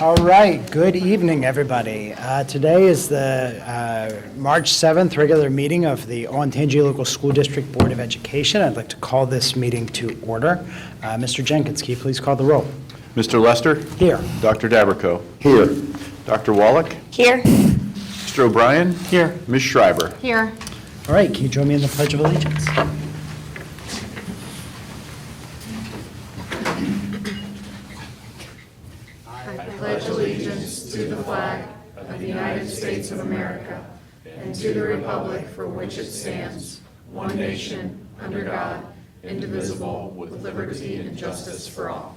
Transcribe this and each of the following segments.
All right, good evening, everybody. Today is the March 7th regular meeting of the Olentangy Local School District Board of Education. I'd like to call this meeting to order. Mr. Jenkins, can you please call the roll? Mr. Lester? Here. Dr. Dabrico? Here. Dr. Wallach? Here. Mr. O'Brien? Here. Ms. Schreiber? Here. All right, can you join me in the Pledge of Allegiance? Pledge allegiance to the flag of the United States of America and to the republic for which it stands, one nation, under God, indivisible, with liberty and justice for all.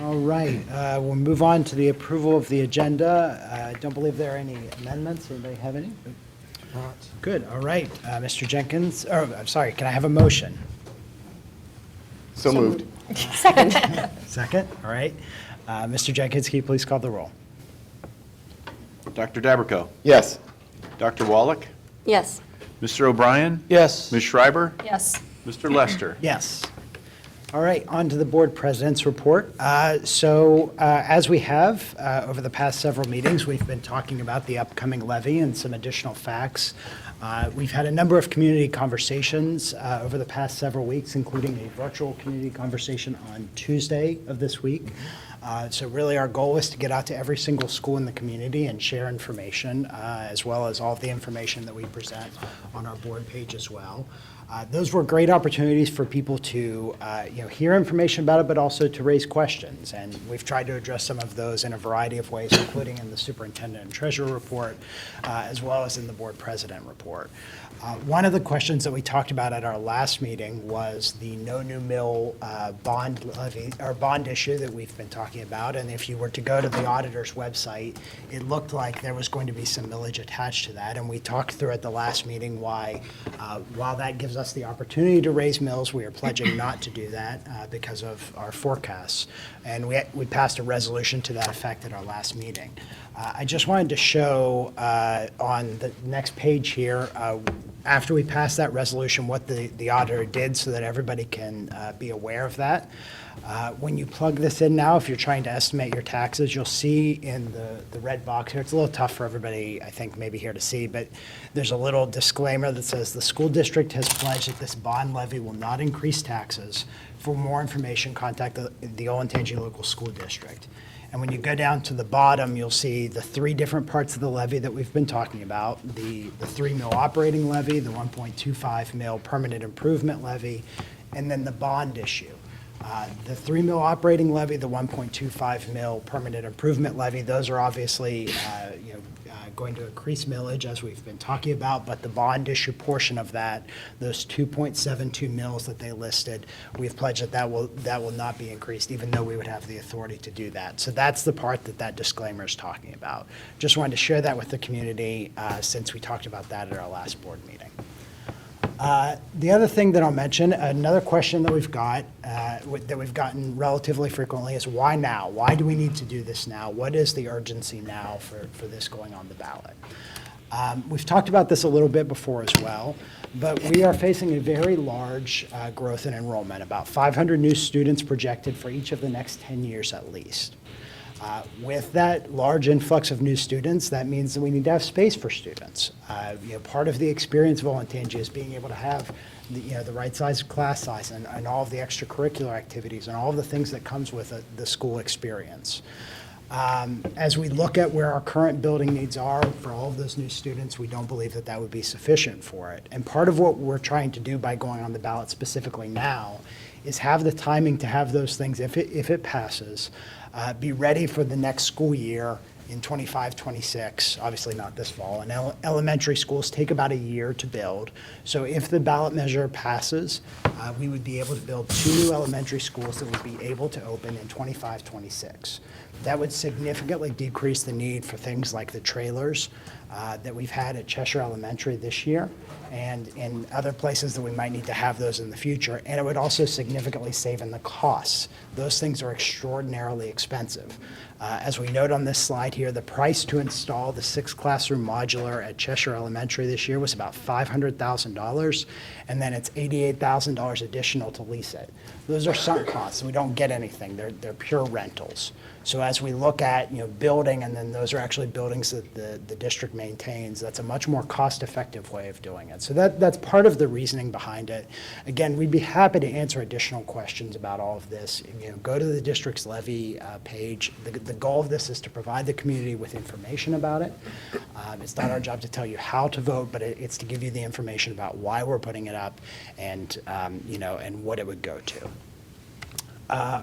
All right, we'll move on to the approval of the agenda. I don't believe there are any amendments. Anybody have any? Good, all right. Mr. Jenkins, I'm sorry, can I have a motion? So moved. Second. Second, all right. Mr. Jenkins, can you please call the roll? Dr. Dabrico? Yes. Dr. Wallach? Yes. Mr. O'Brien? Yes. Ms. Schreiber? Yes. Mr. Lester? Yes. All right, on to the board president's report. As we have over the past several meetings, we've been talking about the upcoming levy and some additional facts. We've had a number of community conversations over the past several weeks, including a virtual community conversation on Tuesday of this week. So really our goal is to get out to every single school in the community and share information, as well as all of the information that we present on our board page as well. Those were great opportunities for people to hear information about it, but also to raise questions. And we've tried to address some of those in a variety of ways, including in the superintendent and treasurer report, as well as in the board president report. One of the questions that we talked about at our last meeting was the no new mill bond levy or bond issue that we've been talking about. And if you were to go to the auditor's website, it looked like there was going to be some millage attached to that. And we talked through at the last meeting why, while that gives us the opportunity to raise mills, we are pledging not to do that because of our forecasts. And we passed a resolution to that effect at our last meeting. I just wanted to show on the next page here, after we passed that resolution, what the auditor did so that everybody can be aware of that. When you plug this in now, if you're trying to estimate your taxes, you'll see in the red box here, it's a little tough for everybody, I think, maybe here to see, but there's a little disclaimer that says the school district has pledged that this bond levy will not increase taxes. For more information, contact the Olentangy Local School District. And when you go down to the bottom, you'll see the three different parts of the levy that we've been talking about, the 3 mil operating levy, the 1.25 mil permanent improvement levy, and then the bond issue. The 3 mil operating levy, the 1.25 mil permanent improvement levy, those are obviously going to increase millage as we've been talking about, but the bond issue portion of that, those 2.72 mils that they listed, we've pledged that will not be increased, even though we would have the authority to do that. So that's the part that disclaimer is talking about. Just wanted to share that with the community since we talked about that at our last board meeting. The other thing that I'll mention, another question that we've got, that we've gotten relatively frequently is why now? Why do we need to do this now? What is the urgency now for this going on the ballot? We've talked about this a little bit before as well, but we are facing a very large growth in enrollment, about 500 new students projected for each of the next 10 years at least. With that large influx of new students, that means that we need to have space for students. Part of the experience of Olentangy is being able to have the right size class size and all of the extracurricular activities and all of the things that comes with the school experience. As we look at where our current building needs are for all of those new students, we don't believe that would be sufficient for it. And part of what we're trying to do by going on the ballot specifically now is have the timing to have those things, if it passes, be ready for the next school year in 25-26, obviously not this fall. And elementary schools take about a year to build. So if the ballot measure passes, we would be able to build 2 new elementary schools that would be able to open in 25-26. That would significantly decrease the need for things like the trailers that we've had at Cheshire Elementary this year and in other places that we might need to have those in the future. And it would also significantly save in the costs. Those things are extraordinarily expensive. As we note on this slide here, the price to install the 6-classroom modular at Cheshire Elementary this year was about $500,000, and then it's $88,000 additional to lease it. Those are sunk costs. We don't get anything. They're pure rentals. So as we look at, building, and then those are actually buildings that the district maintains, that's a much more cost-effective way of doing it. So that's part of the reasoning behind it. Again, we'd be happy to answer additional questions about all of this. Go to the district's levy page. The goal of this is to provide the community with information about it. It's not our job to tell you how to vote, but it's to give you the information about why we're putting it up and, and what it would go to.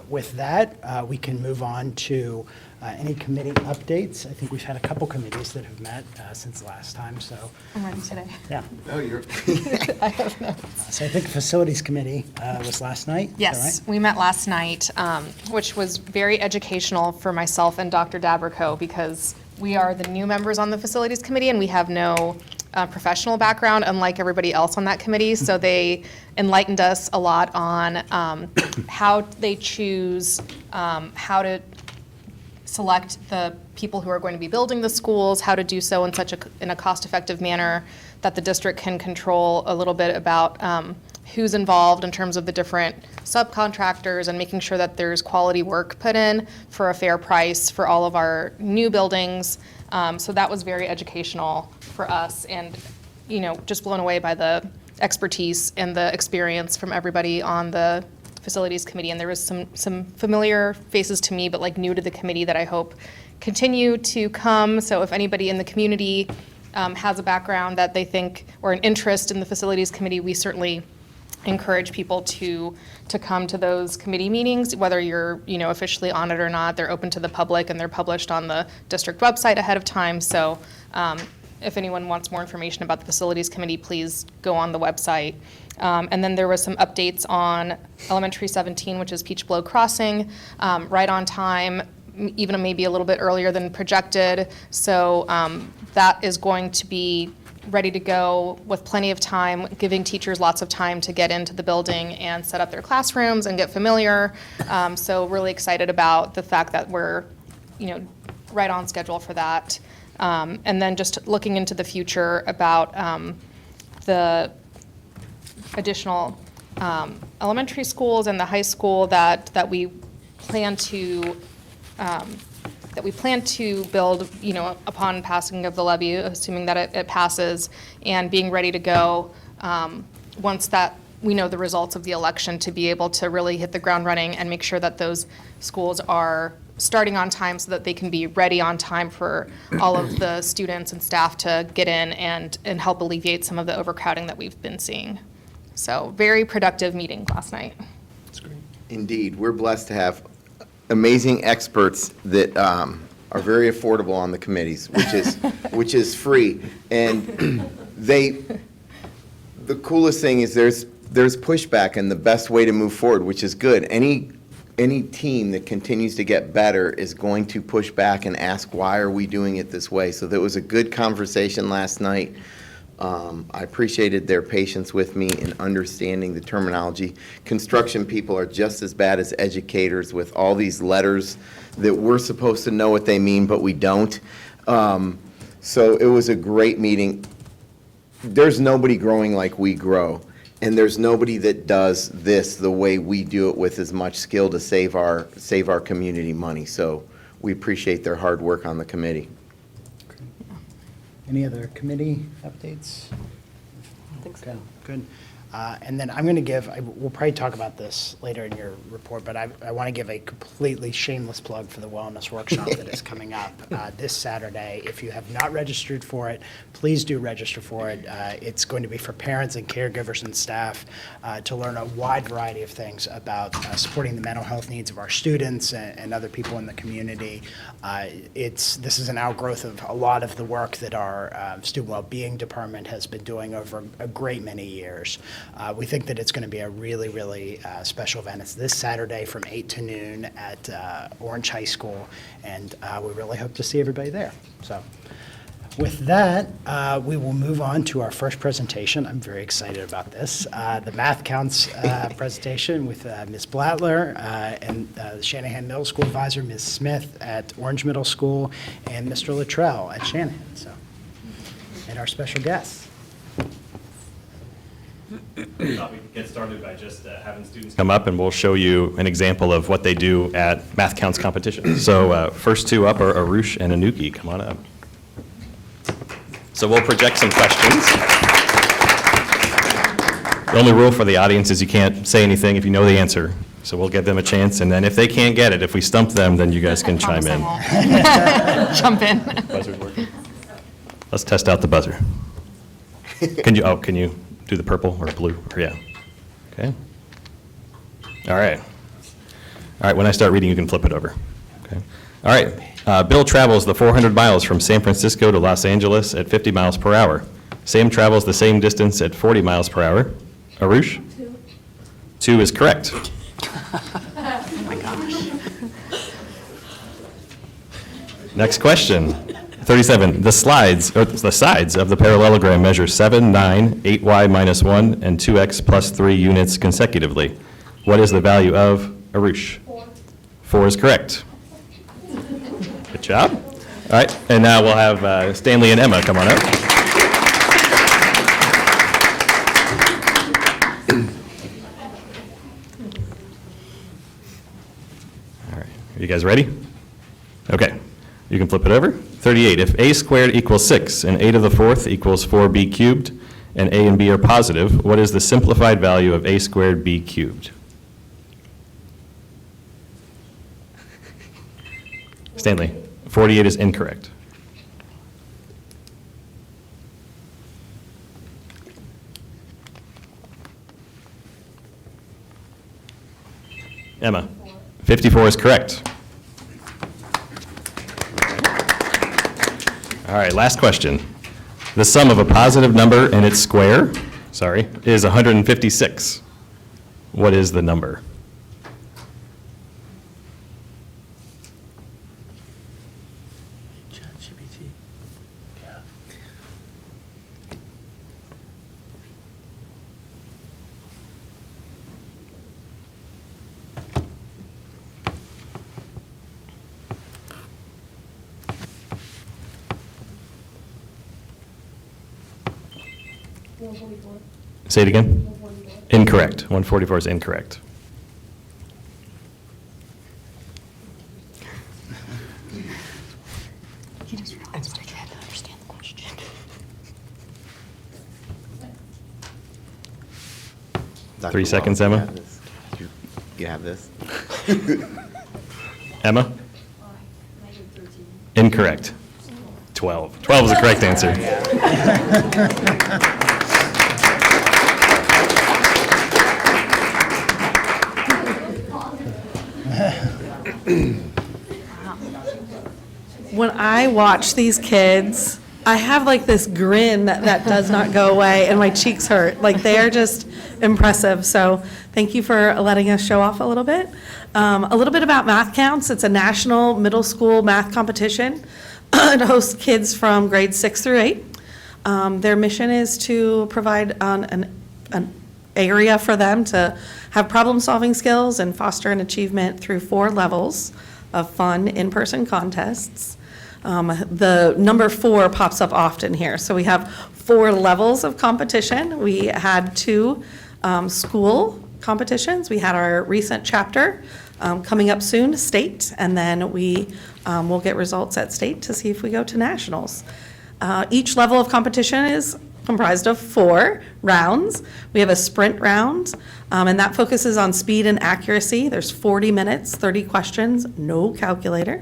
With that, we can move on to any committee updates. I think we've had a couple committees that have met since last time, so. I'm ready today. Yeah. Oh, you're. I have no. So I think the Facilities Committee was last night. Is that Yes, right? we met last night, which was very educational for myself and Dr. Dabrico because we are the new members on the Facilities Committee and we have no professional background, unlike everybody else on that committee. So they enlightened us a lot on how they choose, how to select the people who are going to be building the schools, how to do so in a cost-effective manner that the district can control a little bit about who's involved in terms of the different subcontractors and making sure that there's quality work put in for a fair price for all of our new buildings. So that was very educational for us and, just blown away by the expertise and the experience from everybody on the Facilities Committee. And there was some familiar faces to me, but like new to the committee that I hope continue to come. So if anybody in the community has a background that they think or an interest in the Facilities Committee, we certainly encourage people to come to those committee meetings, whether you're officially on it or not. They're open to the public and they're published on the district website ahead of time. So if anyone wants more information about the Facilities Committee, please go on the website. And then there was some updates on Elementary 17, which is Peach Blow Crossing, right on time, even maybe a little bit earlier than projected. So that is going to be ready to go with plenty of time, giving teachers lots of time to get into the building and set up their classrooms and get familiar. So really excited about the fact that we're, right on schedule for that. And then just looking into the future about the additional elementary schools and the high school that we plan to build, upon passing of the levy, assuming that it passes, and being ready to go once that we know the results of the election, to be able to really hit the ground running and make sure that those schools are starting on time so that they can be ready on time for all of the students and staff to get in and help alleviate some of the overcrowding that we've been seeing. So very productive meeting last night. Indeed, we're blessed to have amazing experts that are very affordable on the committees, which is free. And the coolest thing is there's pushback and the best way to move forward, which is good. Any team that continues to get better is going to push back and ask, why are we doing it this way? So there was a good conversation last night. I appreciated their patience with me in understanding the terminology. Construction people are just as bad as educators with all these letters that we're supposed to know what they mean, but we don't. So it was a great meeting. There's nobody growing like we grow, and there's nobody that does this the way we do it with as much skill to save our community money. So we appreciate their hard work on the committee. Any other committee updates? I think so. Good. And then I'm going to we'll probably talk about this later in your report, but I want to give a completely shameless plug for the wellness workshop that is coming up this Saturday. If you have not registered for it, please do register for it. It's going to be for parents and caregivers and staff to learn a wide variety of things about supporting the mental health needs of our students and other people in the community. This is an outgrowth of a lot of the work that our student well-being department has been doing over a great many years. We think that it's going to be a really, really special event. It's this Saturday from 8 to noon at Orange High School, and we really hope to see everybody there. So With that, we will move on to our first presentation. I'm very excited about this. The Math Counts presentation with Ms. Blattler and the Shanahan Middle School Advisor, Ms. Smith at Orange Middle School, and Mr. Luttrell at Shanahan. So, and our special guests. I thought we could get started by just having students come up, and we'll show you an example of what they do at Math Counts competition. So first two up are Arush and Anuki. Come on up. So we'll project some questions. The only rule for the audience is you can't say anything if you know the answer. So we'll give them a chance, and then if they can't get it, if we stump them, then you guys can chime in. Jump in. Buzzer's working. Let's test out the buzzer. Can you do the purple or blue? Or yeah. Okay. All right. All right, when I start reading, you can flip it over. Okay. All right. Bill travels the 400 miles from San Francisco to Los Angeles at 50 miles per hour. Sam travels the same distance at 40 miles per hour. Arush? 2 is correct. Oh my gosh. Next question. 37. The sides of the parallelogram measure 7, 9, 8y minus 1, and 2x plus 3 units consecutively. What is the value of Arush? 4. 4 is correct. Good job. All right, and now we'll have Stanley and Emma come on up. All right, are you guys ready? Okay, you can flip it over. 38, if a squared equals 6 and a to the 4th equals 4b cubed, and a and b are positive, what is the simplified value of a squared b cubed? Stanley, 48 is incorrect. Emma, 54 is correct. All right, last question. The sum of a positive number and its square, is 156. What is the number? Say it again. Incorrect. 144 is incorrect. He just realized I can't understand the question. Dr. 3 seconds, Wallach, Emma. You have this? Emma? Incorrect. 12. 12 is the correct answer. When I watch these kids, I have like this grin that does not go away, and my cheeks hurt. Like, they are just impressive. So thank you for letting us show off a little bit. A little bit about Math Counts. It's a national middle school math competition. It hosts kids from grades 6 through 8. Their mission is to provide an area for them to have problem-solving skills and foster an achievement through 4 levels of fun in-person contests. The number 4 pops up often here. So we have 4 levels of competition. We had 2 school competitions. We had our recent chapter coming up soon, state, and then we will get results at state to see if we go to nationals. Each level of competition is comprised of 4 rounds. We have a sprint round, and that focuses on speed and accuracy. There's 40 minutes, 30 questions, no calculator.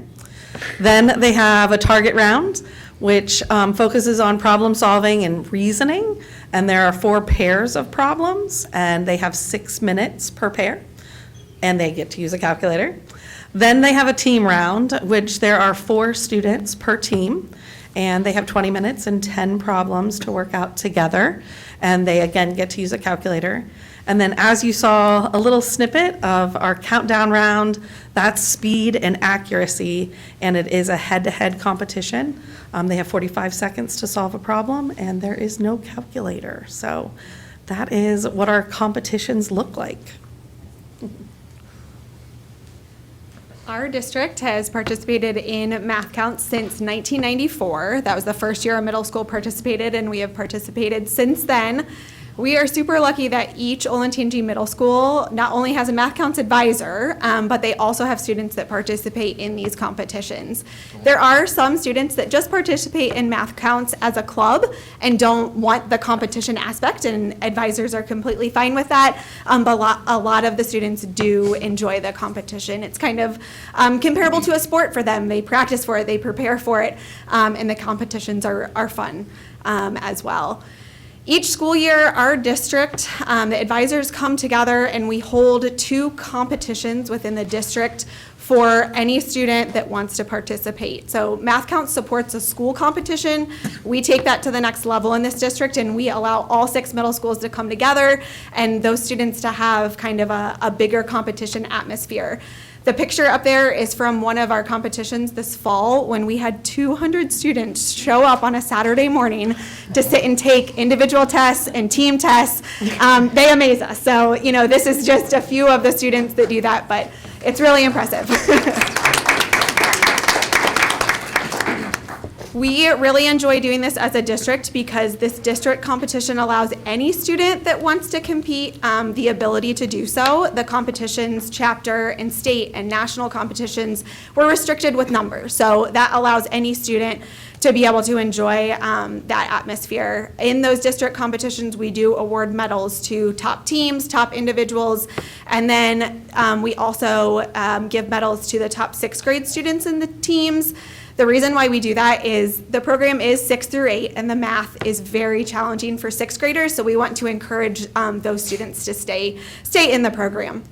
Then they have a target round, which focuses on problem solving and reasoning, and there are 4 pairs of problems, and they have 6 minutes per pair, and they get to use a calculator. Then they have a team round, which there are 4 students per team, And they have 20 minutes and 10 problems to work out together. And they, again, get to use a calculator. And then as you saw a little snippet of our countdown round, that's speed and accuracy, and it is a head-to-head competition. They have 45 seconds to solve a problem, and there is no calculator. So that is what our competitions look like. Our district has participated in math counts since 1994. That was the first year our middle school participated, and we have participated since then. We are super lucky that each Olentangy Middle School not only has a math counts advisor, but they also have students that participate in these competitions. There are some students that just participate in math counts as a club and don't want the competition aspect, and advisors are completely fine with that. But a lot of the students do enjoy the competition. It's kind of comparable to a sport for them. They practice for it, they prepare for it, and the competitions are fun as well. Each school year, our district, the advisors come together and we hold 2 competitions within the district for any student that wants to participate. So Math Counts supports a school competition. We take that to the next level in this district, and we allow all 6 middle schools to come together and those students to have kind of a bigger competition atmosphere. The picture up there is from one of our competitions this fall when we had 200 students show up on a Saturday morning to sit and take individual tests and team tests. They amaze us. So, this is just a few of the students that do that, but it's really impressive. We really enjoy doing this as a district because this district competition allows any student that wants to compete the ability to do so. The competitions, chapter and state and national competitions, were restricted with numbers. So that allows any student to be able to enjoy that atmosphere. In those district competitions, we do award medals to top teams, top individuals, and then we also give medals to the top 6th grade students in the teams. The reason why we do that is the program is 6 through 8, and the math is very challenging for 6th graders, so we want to encourage those students to stay in the program.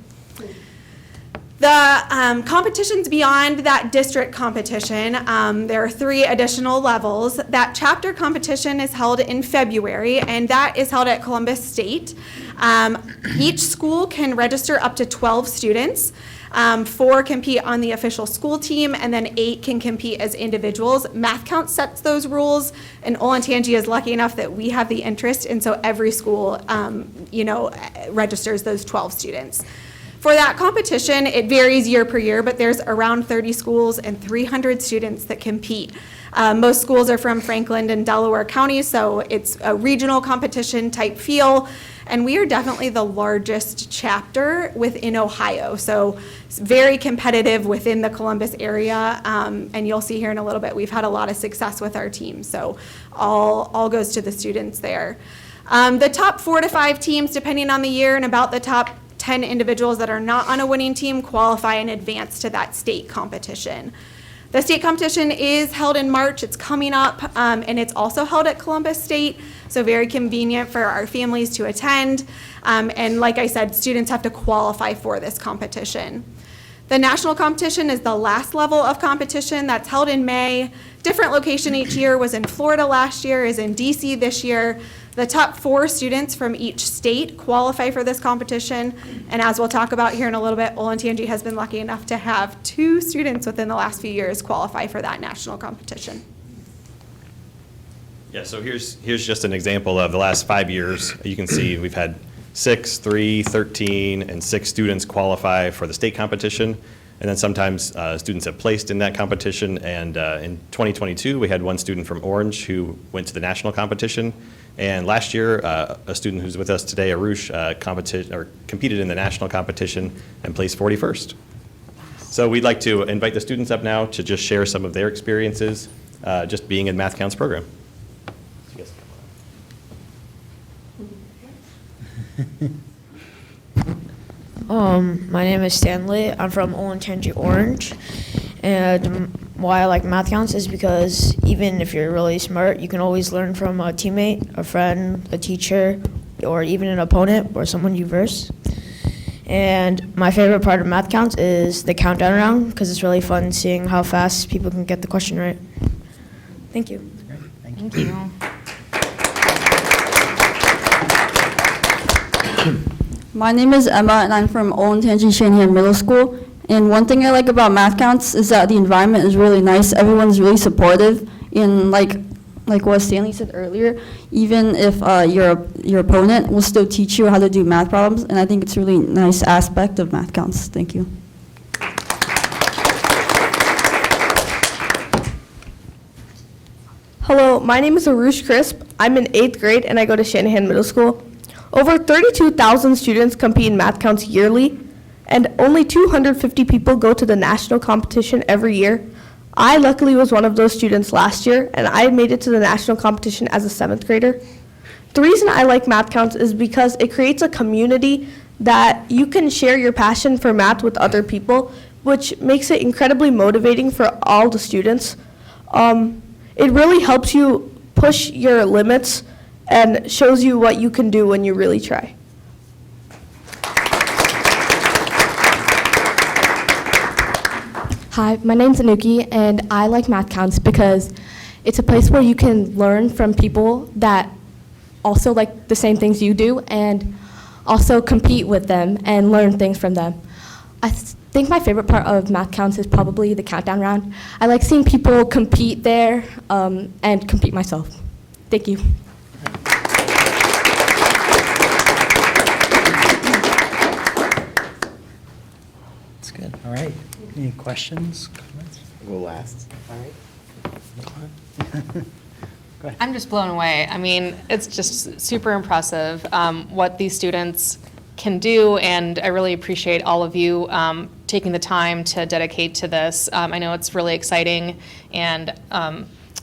The competitions beyond that district competition, there are 3 additional levels. That chapter competition is held in February, and that is held at Columbus State. Each school can register up to 12 students. 4 compete on the official school team, and then 8 can compete as individuals. Math Count sets those rules, and Olentangy is lucky enough that we have the interest, and so every school, registers those 12 students. For that competition, it varies year per year, but there's around 30 schools and 300 students that compete. Most schools are from Franklin and Delaware counties, so it's a regional competition type feel. And we are definitely the largest chapter within Ohio, so it's very competitive within the Columbus area. And you'll see here in a little bit, we've had a lot of success with our team, so all goes to the students there. The top 4 to 5 teams, depending on the year, and about the top 10 individuals that are not on a winning team qualify and advance to that state competition. The state competition is held in March. It's coming up, and it's also held at Columbus State, so very convenient for our families to attend. And like I said, students have to qualify for this competition. The national competition is the last level of competition that's held in May. Different location each year. Was in Florida last year, is in DC this year. The top 4 students from each state qualify for this competition, and as we'll talk about here in a little bit, Olentangy has been lucky enough to have 2 students within the last few years qualify for that national competition. Yeah, so here's just an example of the last 5 years. You can see we've had 6, 3, 13, and 6 students qualify for the state competition. And then sometimes students have placed in that competition. And in 2022, we had 1 student from Orange who went to the national competition. And last year, a student who's with us today, Arush, competed in the national competition and placed 41st. So we'd like to invite the students up now to just share some of their experiences just being in Math Counts program. My name is Stanley. I'm from Olentangy Orange. And why I like Math Counts is because even if you're really smart, you can always learn from a teammate, a friend, a teacher, or even an opponent or someone you verse. And my favorite part of Math Counts is the countdown round because it's really fun seeing how fast people can get the question right. Thank you. Thank you. My name is Emma, and I'm from Olentangy Shanahan Middle School. And one thing I like about math counts is that the environment is really nice. Everyone's really supportive, and like what Stanley said earlier, even if your opponent will still teach you how to do math problems. And I think it's a really nice aspect of math counts. Thank you. Hello, my name is Arush Crisp. I'm in 8th grade and I go to Shanahan Middle School. Over 32,000 students compete in math counts yearly, and only 250 people go to the national competition every year. I luckily was one of those students last year, and I made it to the national competition as a 7th grader. The reason I like math counts is because it creates a community that you can share your passion for math with other people, which makes it incredibly motivating for all the students. It really helps you push your limits and shows you what you can do when you really try. Hi, my name's Anuki, and I like math counts because it's a place where you can learn from people that also like the same things you do and also compete with them and learn things from them. I think my favorite part of math counts is probably the countdown round. I like seeing people compete there and compete myself. Thank you. That's good. All right. Any questions, comments? Go last. All right. I'm just blown away. I mean, it's just super impressive what these students can do, and I really appreciate all of you taking the time to dedicate to this. I know it's really exciting, and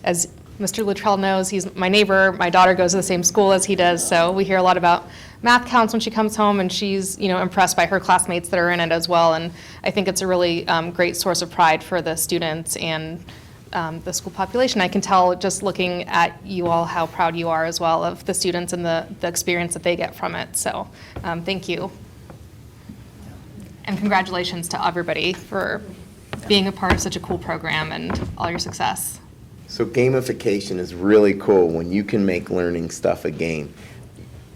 as Mr. Luttrell knows, he's my neighbor. My daughter goes to the same school as he does, so we hear a lot about math counts when she comes home, and she's impressed by her classmates that are in it as well. And I think it's a really great source of pride for the students and the school population. I can tell just looking at you all how proud you are as well of the students and the experience that they get from it. So thank you. And congratulations to everybody for being a part of such a cool program and all your success. So gamification is really cool when you can make learning stuff a game.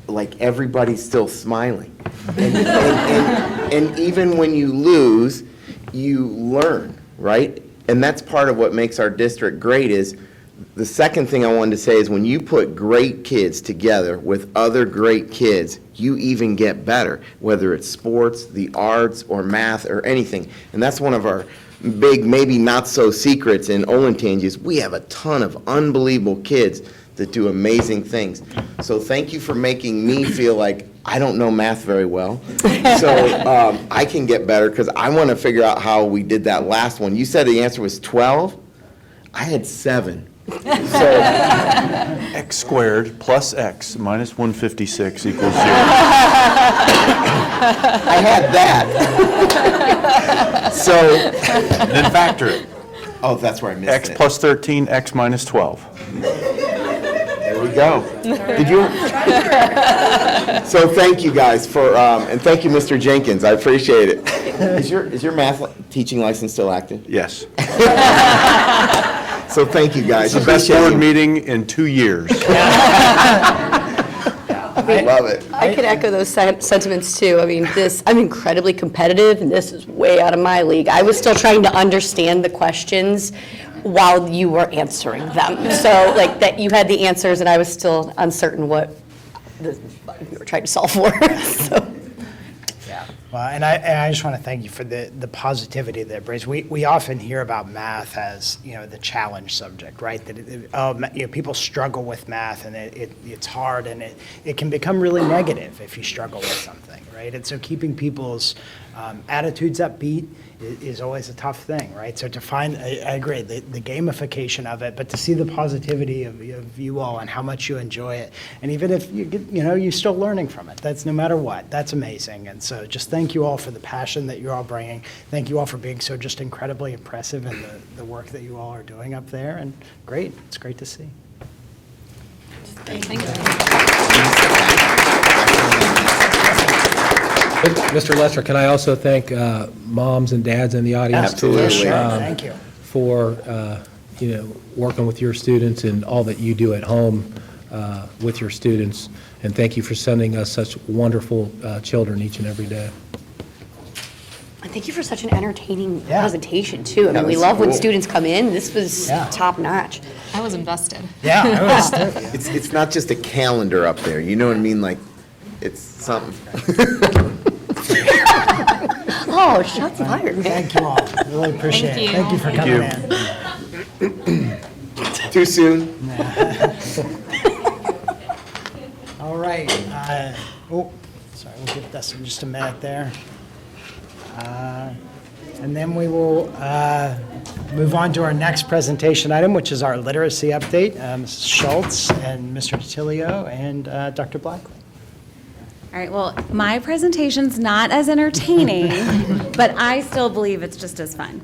Like everybody's still smiling. And even when you lose, you learn, right? And that's part of what makes our district great. Is the second thing I wanted to say is when you put great kids together with other great kids, you even get better, whether it's sports, the arts, or math, or anything. And that's one of our big, maybe not so secrets in Olentangy is we have a ton of unbelievable kids that do amazing things. So thank you for making me feel like I don't know math very well. So I can get better because I want to figure out how we did that last one. You said the answer was 12? I had 7. So X squared plus X minus 156 equals 0. I had that. So Then factor it. oh, that's where I missed X it. plus 13, X minus 12. There we go. Did you? So thank you guys for, and thank you, Mr. Jenkins. I appreciate it. Is your math teaching license still active? Yes. So thank you guys. It's the best board meeting in 2 years. I love it. I could echo those sentiments too. I mean, I'm incredibly competitive, and this is way out of my league. I was still trying to understand the questions while you were answering them. So like that you had the answers and I was still uncertain what you were trying to solve for. So. Yeah, well, and I just want to thank you for the positivity that it brings. We often hear about math as, the challenge subject, right? That people struggle with math and it's hard and it can become really negative if you struggle with something, right? And so keeping people's attitudes upbeat is always a tough thing, right? So to find, I agree, the gamification of it, but to see the positivity of you all and how much you enjoy it, and even if you get, you're still learning from it, that's no matter what, that's amazing. And so just thank you all for the passion that you're all bringing. Thank you all for being so just incredibly impressive in the work that you all are doing up there, and great, it's great to see. Thank you. Mr. Lester, can I also thank moms and dads in the audience? Absolutely. Sure, thank you. For working with your students and all that you do at home with your students. And thank you for sending us such wonderful children each and every day. And thank you for such an entertaining Yeah. presentation, too. I That mean, we was love when cool. students come in. This was Yeah. top notch. I was invested. Yeah, I was, It's not just a calendar up there, you know what I mean? Like, it's something. Oh, shots fired, man. thank you all. Really appreciate it. Thank you for coming in. Too soon? All right. Sorry, we'll give Dustin just a minute there. And then we will move on to our next presentation item, which is our literacy update. Mrs. Schultz and Mr. DiTilio and Dr. Blackley. All right, well, my presentation's not as entertaining, but I still believe it's just as fun.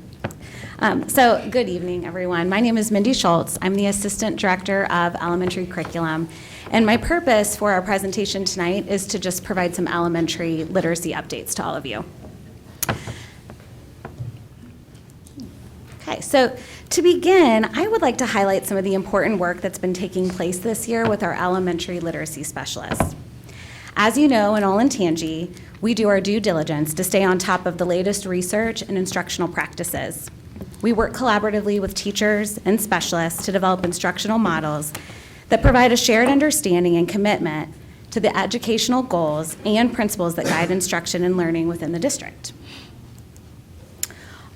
So, good evening, everyone. My name is Mindy Schultz. I'm the Assistant Director of Elementary Curriculum, and my purpose for our presentation tonight is to just provide some elementary literacy updates to all of you. Okay, so to begin, I would like to highlight some of the important work that's been taking place this year with our elementary literacy specialists. As you know, in Olentangy, we do our due diligence to stay on top of the latest research and instructional practices. We work collaboratively with teachers and specialists to develop instructional models that provide a shared understanding and commitment to the educational goals and principles that guide instruction and learning within the district.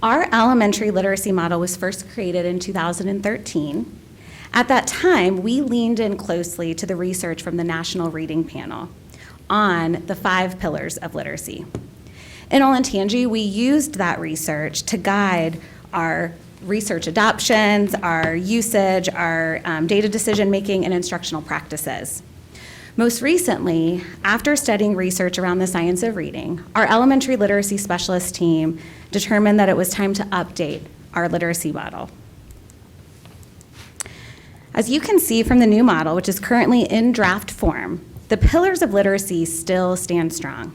Our elementary literacy model was first created in 2013. At that time, we leaned in closely to the research from the National Reading Panel on the 5 pillars of literacy. In Olentangy, we used that research to guide our research adoptions, our usage, our data decision-making, and instructional practices. Most recently, after studying research around the science of reading, our elementary literacy specialist team determined that it was time to update our literacy model. As you can see from the new model, which is currently in draft form, the pillars of literacy still stand strong.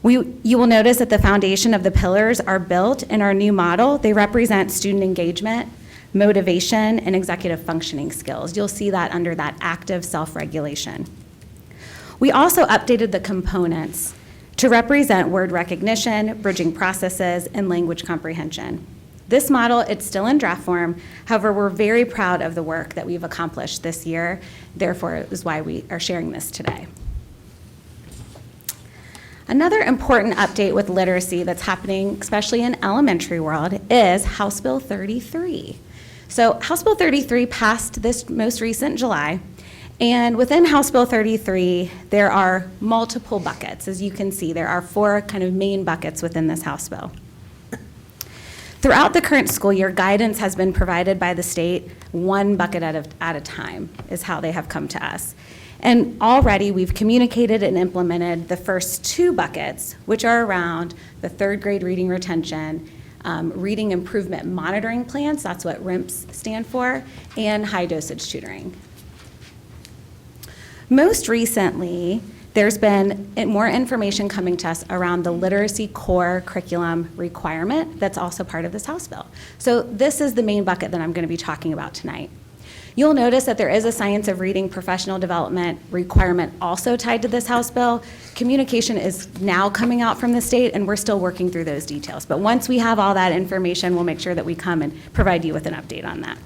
You will notice that the foundation of the pillars are built in our new model. They represent student engagement, motivation, and executive functioning skills. You'll see that under that active self-regulation. We also updated the components to represent word recognition, bridging processes, and language comprehension. This model, it's still in draft form. However, we're very proud of the work that we've accomplished this year. Therefore, it is why we are sharing this today. Another important update with literacy that's happening, especially in elementary world, is House Bill 33. So House Bill 33 passed this most recent July, and within House Bill 33, there are multiple buckets. As you can see, there are 4 kind of main buckets within this House bill. Throughout the current school year, guidance has been provided by the state, 1 bucket at a time is how they have come to us. And already we've communicated and implemented the first 2 buckets, which are around the 3rd grade reading retention, reading improvement monitoring plans, that's what RIMPs stand for, and high dosage tutoring. Most recently, there's been more information coming to us around the literacy core curriculum requirement that's also part of this House bill. So this is the main bucket that I'm going to be talking about tonight. You'll notice that there is a science of reading professional development requirement also tied to this House bill. Communication is now coming out from the state, and we're still working through those details. But once we have all that information, we'll make sure that we come and provide you with an update on that.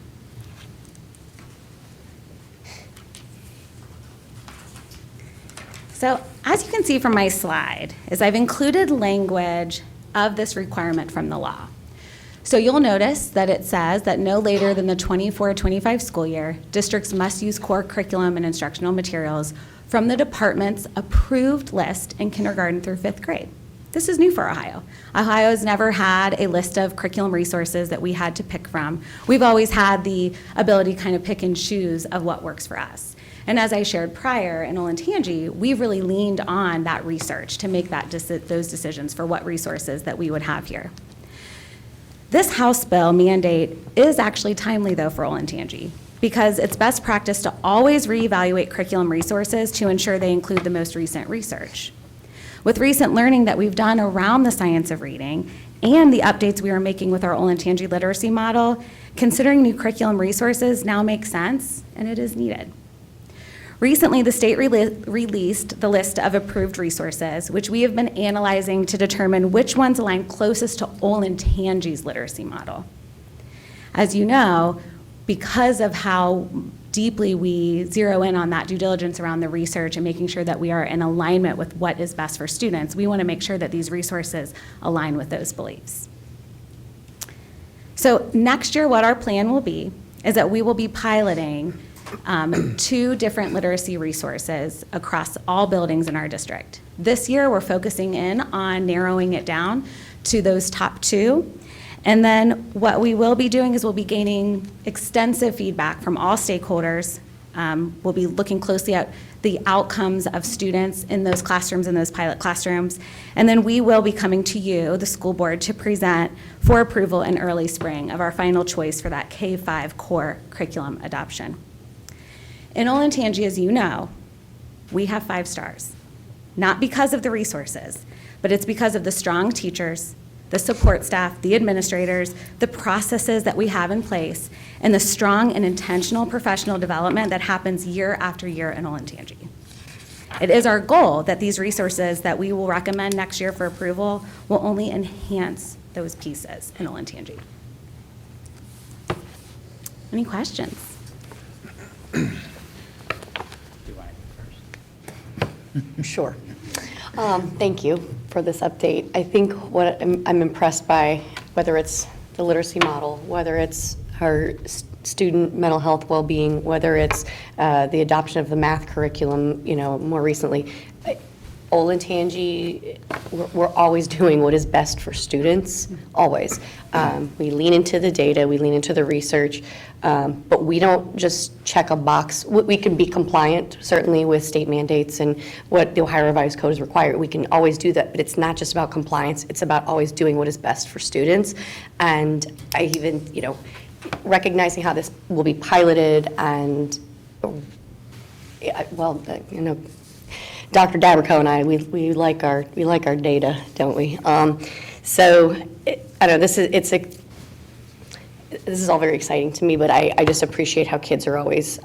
So as you can see from my slide, is I've included language of this requirement from the law. So you'll notice that it says that no later than the 24-25 school year, districts must use core curriculum and instructional materials from the department's approved list in kindergarten through 5th grade. This is new for Ohio. Ohio has never had a list of curriculum resources that we had to pick from. We've always had the ability to kind of pick and choose of what works for us. And as I shared prior in Olentangy, we've really leaned on that research to make those decisions for what resources that we would have here. This House bill mandate is actually timely, though, for Olentangy, because it's best practice to always reevaluate curriculum resources to ensure they include the most recent research. With recent learning that we've done around the science of reading and the updates we are making with our Olentangy literacy model, considering new curriculum resources now makes sense, and it is needed. Recently, the state released the list of approved resources, which we have been analyzing to determine which ones align closest to Olentangy's literacy model. As you know, because of how deeply we zero in on that due diligence around the research and making sure that we are in alignment with what is best for students, we want to make sure that these resources align with those beliefs. So next year, what our plan will be is that we will be piloting 2 different literacy resources across all buildings in our district. This year, we're focusing in on narrowing it down to those top 2. And then what we will be doing is we'll be gaining extensive feedback from all stakeholders. We'll be looking closely at the outcomes of students in those classrooms, in those pilot classrooms. And then we will be coming to you, the school board, to present for approval in early spring of our final choice for that K-5 core curriculum adoption. In Olentangy, as you know, we have 5 stars, not because of the resources, but it's because of the strong teachers, the support staff, the administrators, the processes that we have in place, and the strong and intentional professional development that happens year after year in Olentangy. It is our goal that these resources that we will recommend next year for approval will only enhance those pieces in Olentangy. Any questions? Sure. Thank you for this update. I think what I'm impressed by, whether it's the literacy model, whether it's our student mental health well-being, whether it's the adoption of the math curriculum, more recently, Olentangy, we're always doing what is best for students, always. We lean into the data, we lean into the research, but we don't just check a box. We can be compliant, certainly, with state mandates and what the Ohio Revised Code is required. We can always do that, but it's not just about compliance. It's about always doing what is best for students. And I even, recognizing how this will be piloted and, Dr. Dabrico and I, we like our data, don't we? So I know this is all very exciting to me, but I just appreciate how kids are always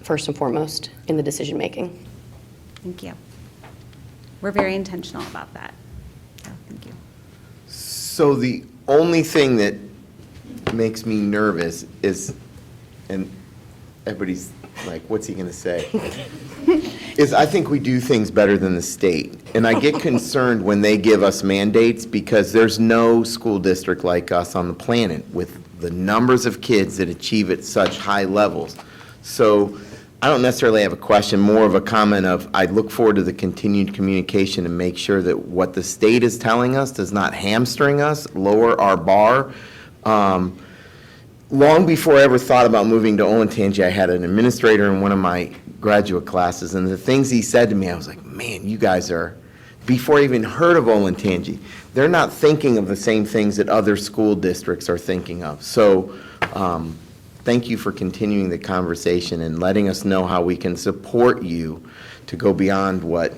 first and foremost in the decision making. Thank you. We're very intentional about that. So, thank you. So the only thing that makes me nervous is, and everybody's like, what's he going to say? Is I think we do things better than the state. And I get concerned when they give us mandates because there's no school district like us on the planet with the numbers of kids that achieve at such high levels. So I don't necessarily have a question, more of a comment of I look forward to the continued communication and make sure that what the state is telling us does not hamstring us, lower our bar. Long before I ever thought about moving to Olentangy, I had an administrator in one of my graduate classes, and the things he said to me, I was like, man, you guys are, before I even heard of Olentangy, they're not thinking of the same things that other school districts are thinking of. So thank you for continuing the conversation and letting us know how we can support you to go beyond what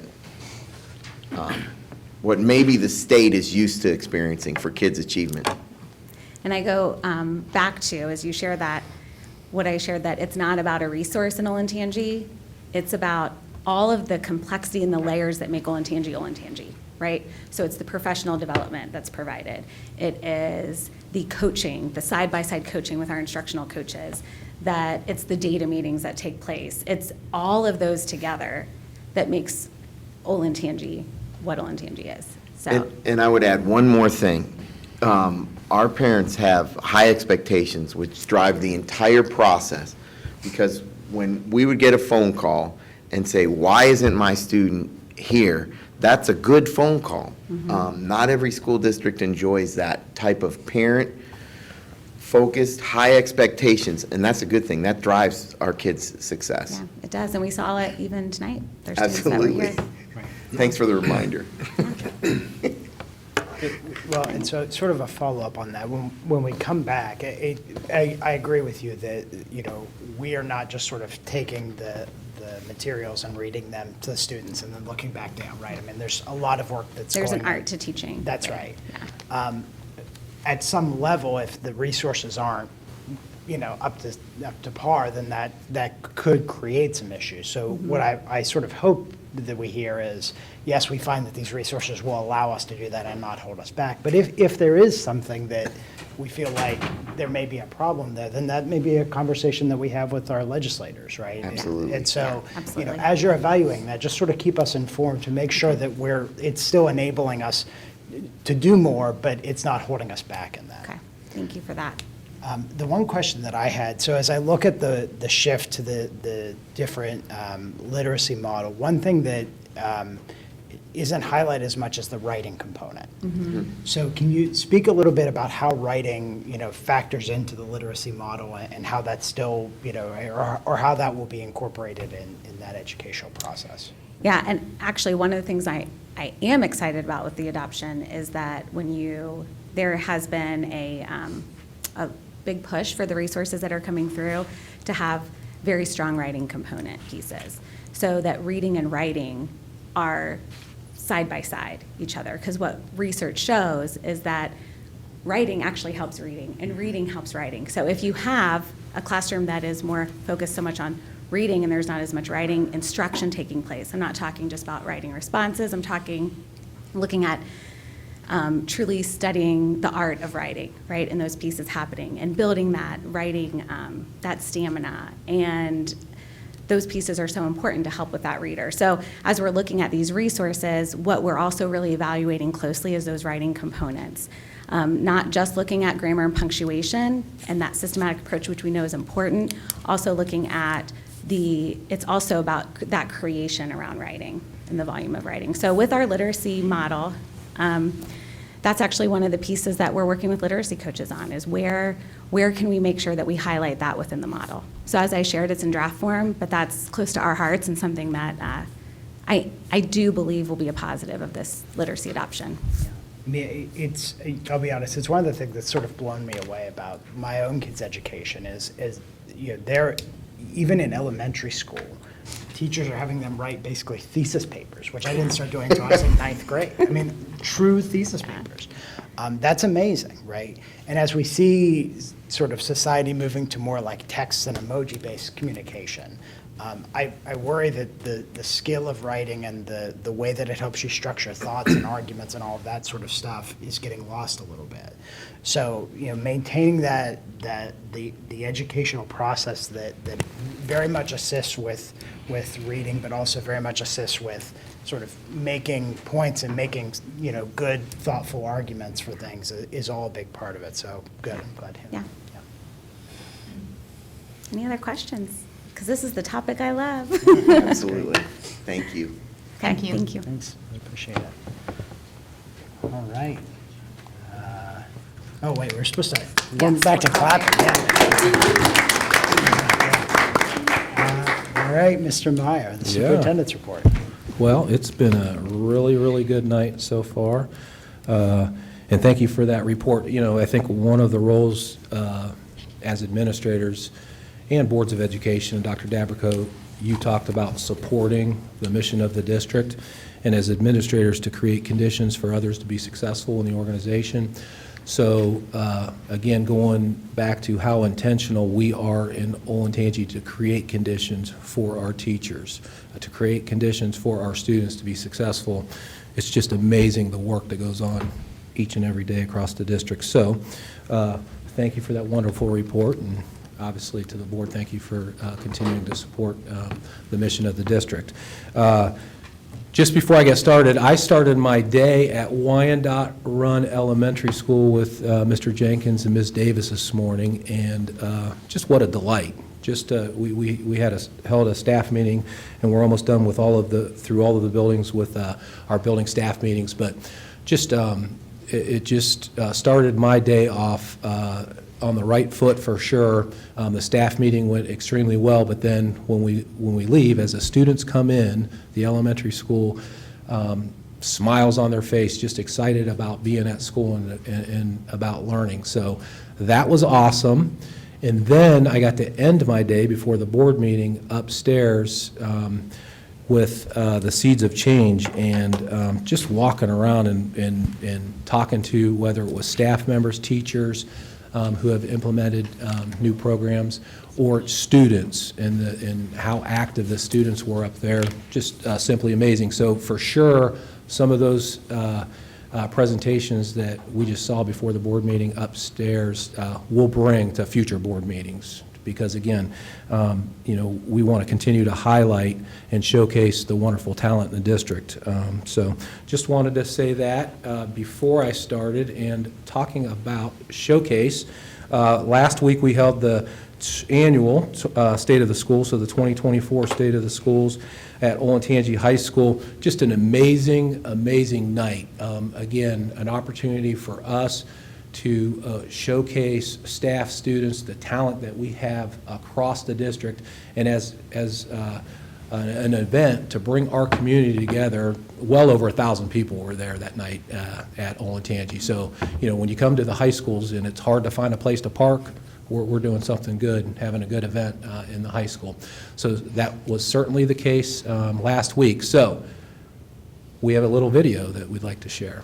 maybe the state is used to experiencing for kids' achievement. And I go back to, as you share that, what I shared, that it's not about a resource in Olentangy, it's about all of the complexity and the layers that make Olentangy, right? So it's the professional development that's provided. It is the coaching, the side-by-side coaching with our instructional coaches, that it's the data meetings that take place. It's all of those together that makes Olentangy what Olentangy is. So. And I would add one more thing. Our parents have high expectations, which drive the entire process, because when we would get a phone call and say, why isn't my student here, that's a good phone call. Mm-hmm. Not every school district enjoys that type of parent-focused, high expectations, and that's a good thing. That drives our kids' success. Yeah, it does, and we saw it even tonight. There's students that were Absolutely. here. Thanks for the reminder. Well, and so sort of a follow-up on that, when we come back, I agree with you that, we are not just sort of taking the materials and reading them to the students and then looking back down, right? I mean, there's a lot of work that's There's going an on. art to teaching. That's right. At some level, if the resources aren't, up to par, then that could create some issues. So what I sort of hope that we hear is, yes, we find that these resources will allow us to do that and not hold us back. But if there is something that we feel like there may be a problem there, then that may be a conversation that we have with our legislators, right? Absolutely. And so, absolutely. as you're evaluating that, just sort of keep us informed to make sure that it's still enabling us to do more, but it's not holding us back in that. Okay, thank you for that. The one question that I had, so as I look at the shift to the different literacy model, one thing that isn't highlighted as much as the writing component. So can you speak a little bit about how writing, factors into the literacy model and how that's still, or how that will be incorporated in that educational process? Yeah, and actually, one of the things I am excited about with the adoption is that there has been a big push for the resources that are coming through to have very strong writing component pieces, so that reading and writing are side by side each other. Because what research shows is that writing actually helps reading, and reading helps writing. So if you have a classroom that is more focused so much on reading and there's not as much writing instruction taking place, I'm not talking just about writing responses, I'm looking at truly studying the art of writing, right, and those pieces happening and building that writing, that stamina. And those pieces are so important to help with that reader. So as we're looking at these resources, what we're also really evaluating closely is those writing components. Not just looking at grammar and punctuation and that systematic approach, which we know is important, also looking at it's also about that creation around writing and the volume of writing. So with our literacy model, that's actually one of the pieces that we're working with literacy coaches on, is where can we make sure that we highlight that within the model. So as I shared, it's in draft form, but that's close to our hearts and something that I do believe will be a positive of this literacy adoption. I mean, I'll be honest, it's one of the things that's sort of blown me away about my own kids' education is they're, even in elementary school, teachers are having them write basically thesis papers, which I didn't start doing until I was in ninth grade. I mean, true thesis papers. That's amazing, right? And as we see sort of society moving to more like text and emoji-based communication, I worry that the skill of writing and the way that it helps you structure thoughts and arguments and all of that sort of stuff is getting lost a little bit. So, maintaining the educational process that very much assists with reading, but also very much assists with sort of making points and making, good, thoughtful arguments for things is all a big part of it. So good, I'm glad to hear that. Yeah. Any other questions? Because this is the topic I love. Absolutely. Thank you. Okay, Thank you. thank you. Thanks, I appreciate it. All right. Oh, wait, we're supposed to, going back to clapping, yeah. All right, Mr. Meyer, the superintendent's report. Well, it's been a really, really good night so far. And thank you for that report. I think one of the roles as administrators and boards of education, and Dr. Dabrico, you talked about supporting the mission of the district, and as administrators to create conditions for others to be successful in the organization. So again, going back to how intentional we are in Olentangy to create conditions for our teachers, to create conditions for our students to be successful, it's just amazing the work that goes on each and every day across the district. So thank you for that wonderful report, and obviously to the board, thank you for continuing to support the mission of the district. Just before I get started, I started my day at Wyandotte Run Elementary School with Mr. Jenkins and Ms. Davis this morning, and just what a delight. Just we held a staff meeting, and we're almost done with through all of the buildings with our building staff meetings, but just it just started my day off on the right foot for sure. The staff meeting went extremely well, but then when we leave, as the students come in, the elementary school, smiles on their face, just excited about being at school and about learning. So that was awesome. And then I got to end my day before the board meeting upstairs with the Seeds of Change, and just walking around and talking to, whether it was staff members, teachers who have implemented new programs, or students, and how active the students were up there, just simply amazing. So for sure, some of those presentations that we just saw before the board meeting upstairs we'll bring to future board meetings, because again, we want to continue to highlight and showcase the wonderful talent in the district. So just wanted to say that before I started. And talking about showcase, last week we held the annual State of the School, so the 2024 State of the Schools at Olentangy High School. Just an amazing, amazing night. Again, an opportunity for us to showcase staff, students, the talent that we have across the district, and as an event to bring our community together. Well over 1,000 people were there that night at Olentangy. So, when you come to the high schools and it's hard to find a place to park, we're doing something good and having a good event in the high school. So that was certainly the case last week. So we have a little video that we'd like to share.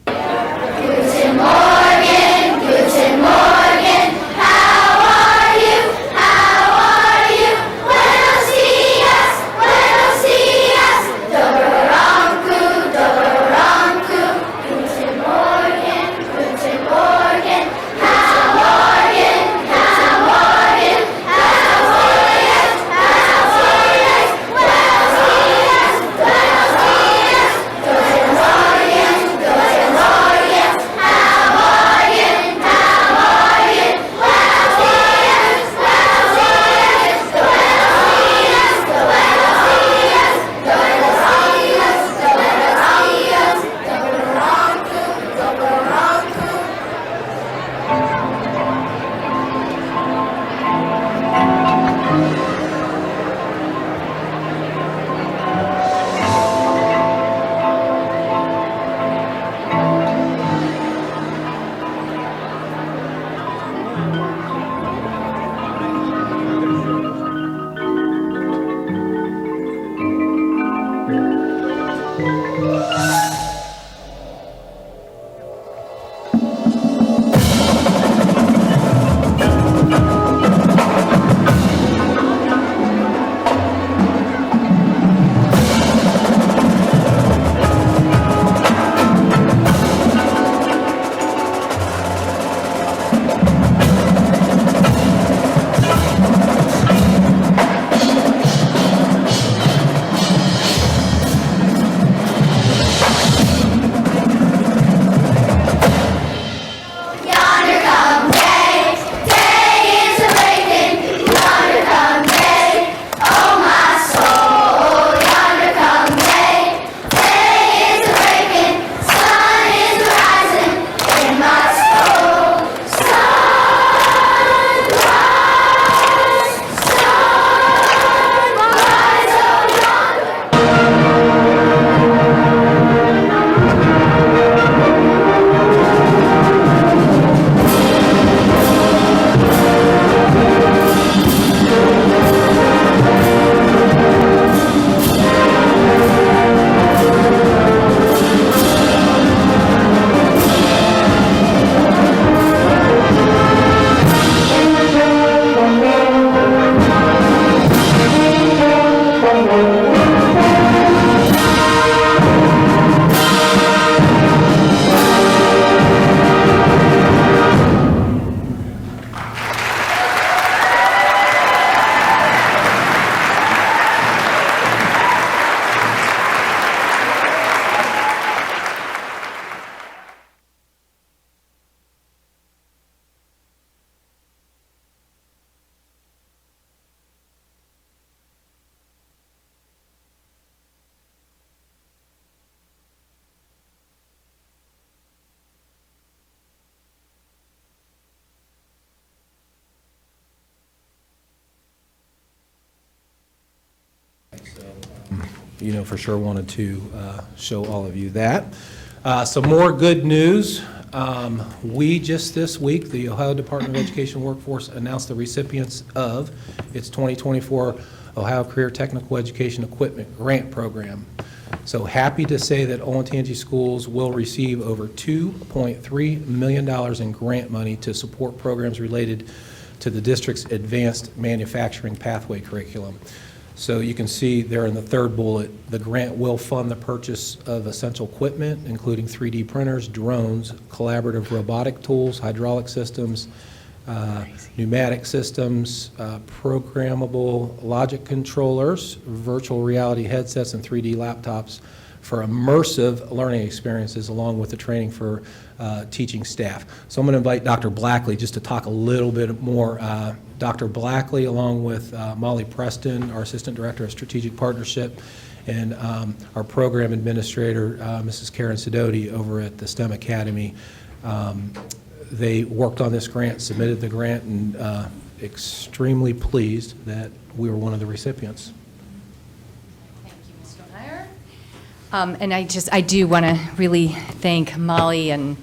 Guten Morgen, guten Morgen, how are you? How are you? Buenos dias, Dobroranku, Dobroranku. Guten Morgen, guten Morgen, how are you? How are you? How are you? How are you? Buenos dias, Buenos dias, guten Morgen, guten Morgen. How are you? How are you? Buenos dias, Buenos dias, Buenos dias, Buenos dias, Buenos dias, Buenos dias, Dobroranku, Dobroranku. Yonder come day, day is a breaking. Yonder come day, oh my soul. Yonder come day, day is a breaking. Sun is rising in my soul. Sunrise of yonder. For sure wanted to show all of you that. Some more good news. We just this week, the Ohio Department of Education Workforce announced the recipients of its 2024 Ohio Career Technical Education Equipment Grant Program. So happy to say that Olentangy schools will receive over $2.3 million in grant money to support programs related to the district's advanced manufacturing pathway curriculum. So you can see there in the third bullet, the grant will fund the purchase of essential equipment, including 3D printers, drones, collaborative robotic tools, hydraulic systems, pneumatic systems, programmable logic controllers, virtual reality headsets, and 3D laptops for immersive learning experiences, along with the training for teaching staff. So I'm going to invite Dr. Blackley just to talk a little bit more. Dr. Blackley, along with Molly Preston, our Assistant Director of Strategic Partnership, and our Program Administrator, Mrs. Karen Sidoti, over at the STEM Academy. They worked on this grant, submitted the grant, and extremely pleased that we were one of the recipients. And I do want to really thank Molly and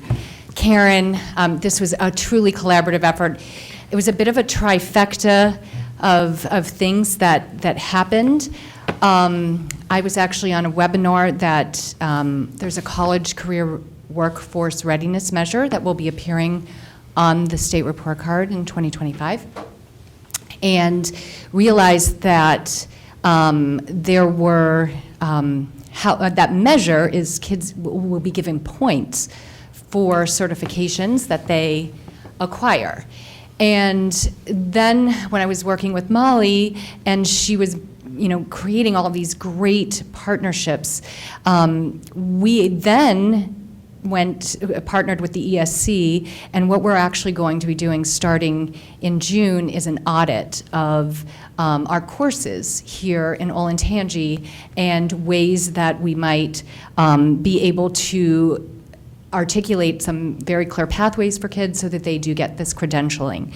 Karen. This was a truly collaborative effort. It was a bit of a trifecta of things that happened. I was actually on a webinar that there's a college career workforce readiness measure that will be appearing on the state report card in 2025, and realized that there were that measure is kids will be given points for certifications that they acquire. And then when I was working with Molly, and she was creating all of these great partnerships, we then partnered with the ESC, and what we're actually going to be doing starting in June is an audit of our courses here in Olentangy and ways that we might be able to articulate some very clear pathways for kids so that they do get this credentialing.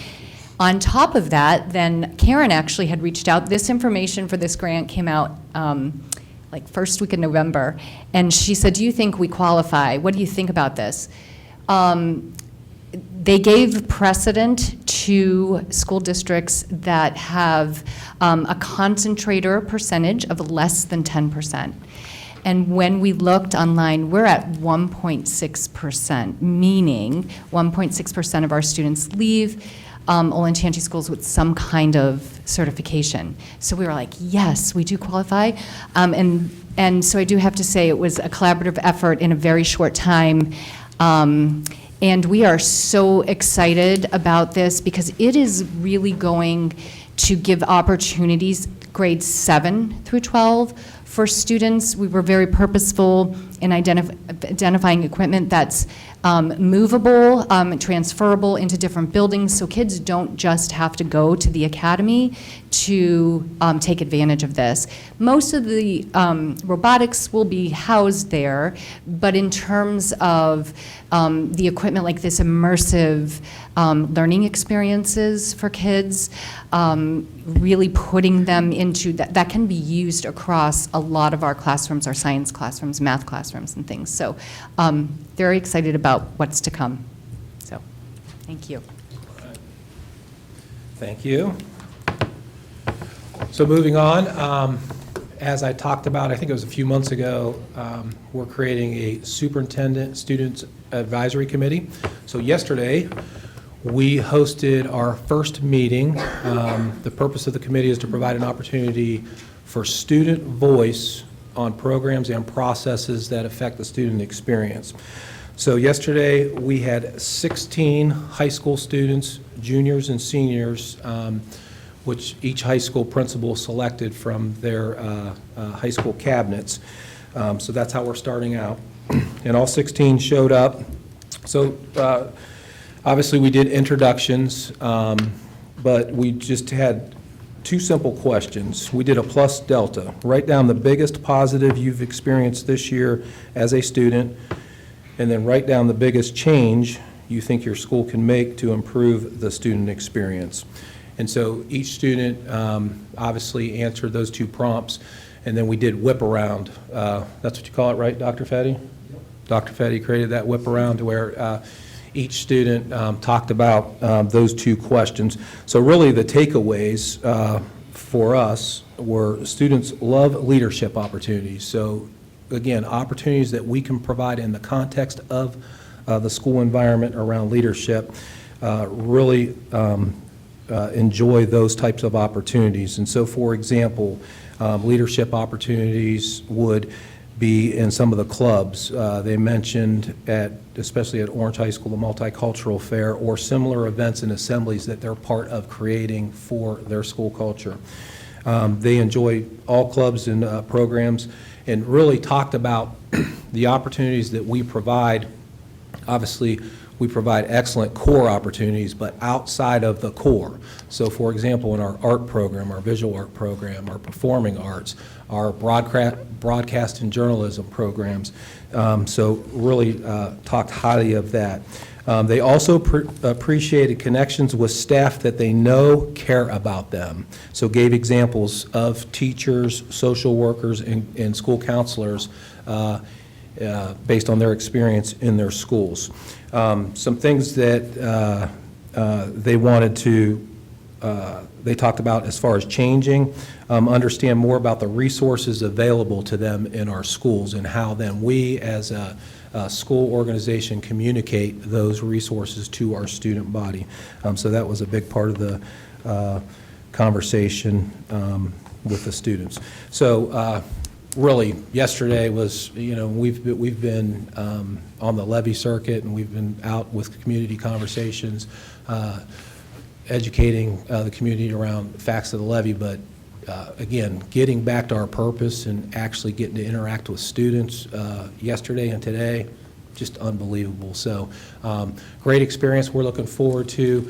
On top of that, then Karen actually had reached out. This information for this grant came out like first week in November, and she said, do you think we qualify? What do you think about this? They gave precedent to school districts that have a concentrator percentage of less than 10%. And when we looked online, we're at 1.6%, meaning 1.6% of our students leave Olentangy schools with some kind of certification. So we were like, yes, we do qualify. And so I do have to say it was a collaborative effort in a very short time. And we are so excited about this because it is really going to give opportunities grades 7 through 12 for students. We were very purposeful in identifying equipment that's movable, transferable into different buildings, so kids don't just have to go to the academy to take advantage of this. Most of the robotics will be housed there, but in terms of the equipment like this immersive learning experiences for kids, really putting them into that can be used across a lot of our classrooms, our science classrooms, math classrooms, and things. So very excited about what's to come. So thank you. Thank you. So moving on, as I talked about, I think it was a few months ago, we're creating a superintendent student advisory committee. So yesterday, we hosted our first meeting. The purpose of the committee is to provide an opportunity for student voice on programs and processes that affect the student experience. So yesterday, we had 16 high school students, juniors and seniors, which each high school principal selected from their high school cabinets. So that's how we're starting out. And all 16 showed up. So obviously, we did introductions, but we just had 2 simple questions. We did a plus delta. Write down the biggest positive you've experienced this year as a student, and then write down the biggest change you think your school can make to improve the student experience. And so each student obviously answered those 2 prompts, and then we did whip around. That's what you call it, right, Dr. Fetty? Yep. Dr. Fetty created that whip around to where each student talked about those two questions. So really the takeaways for us were students love leadership opportunities. So again, opportunities that we can provide in the context of the school environment around leadership, really enjoy those types of opportunities. And so, for example, leadership opportunities would be in some of the clubs. They mentioned especially at Orange High School, the Multicultural Fair, or similar events and assemblies that they're part of creating for their school culture. They enjoy all clubs and programs, and really talked about the opportunities that we provide. Obviously, we provide excellent core opportunities, but outside of the core. So for example, in our art program, our visual art program, our performing arts, our broadcast and journalism programs, so really talked highly of that. They also appreciated connections with staff that they know care about them. So gave examples of teachers, social workers, and school counselors based on their experience in their schools. Some things that they wanted to, they talked about as far as changing, understand more about the resources available to them in our schools and how then we as a school organization communicate those resources to our student body. So that was a big part of the conversation with the students. So really, yesterday was, we've been on the levy circuit, and we've been out with community conversations, educating the community around facts of the levy, but again, getting back to our purpose and actually getting to interact with students yesterday and today, just unbelievable. So great experience we're looking forward to.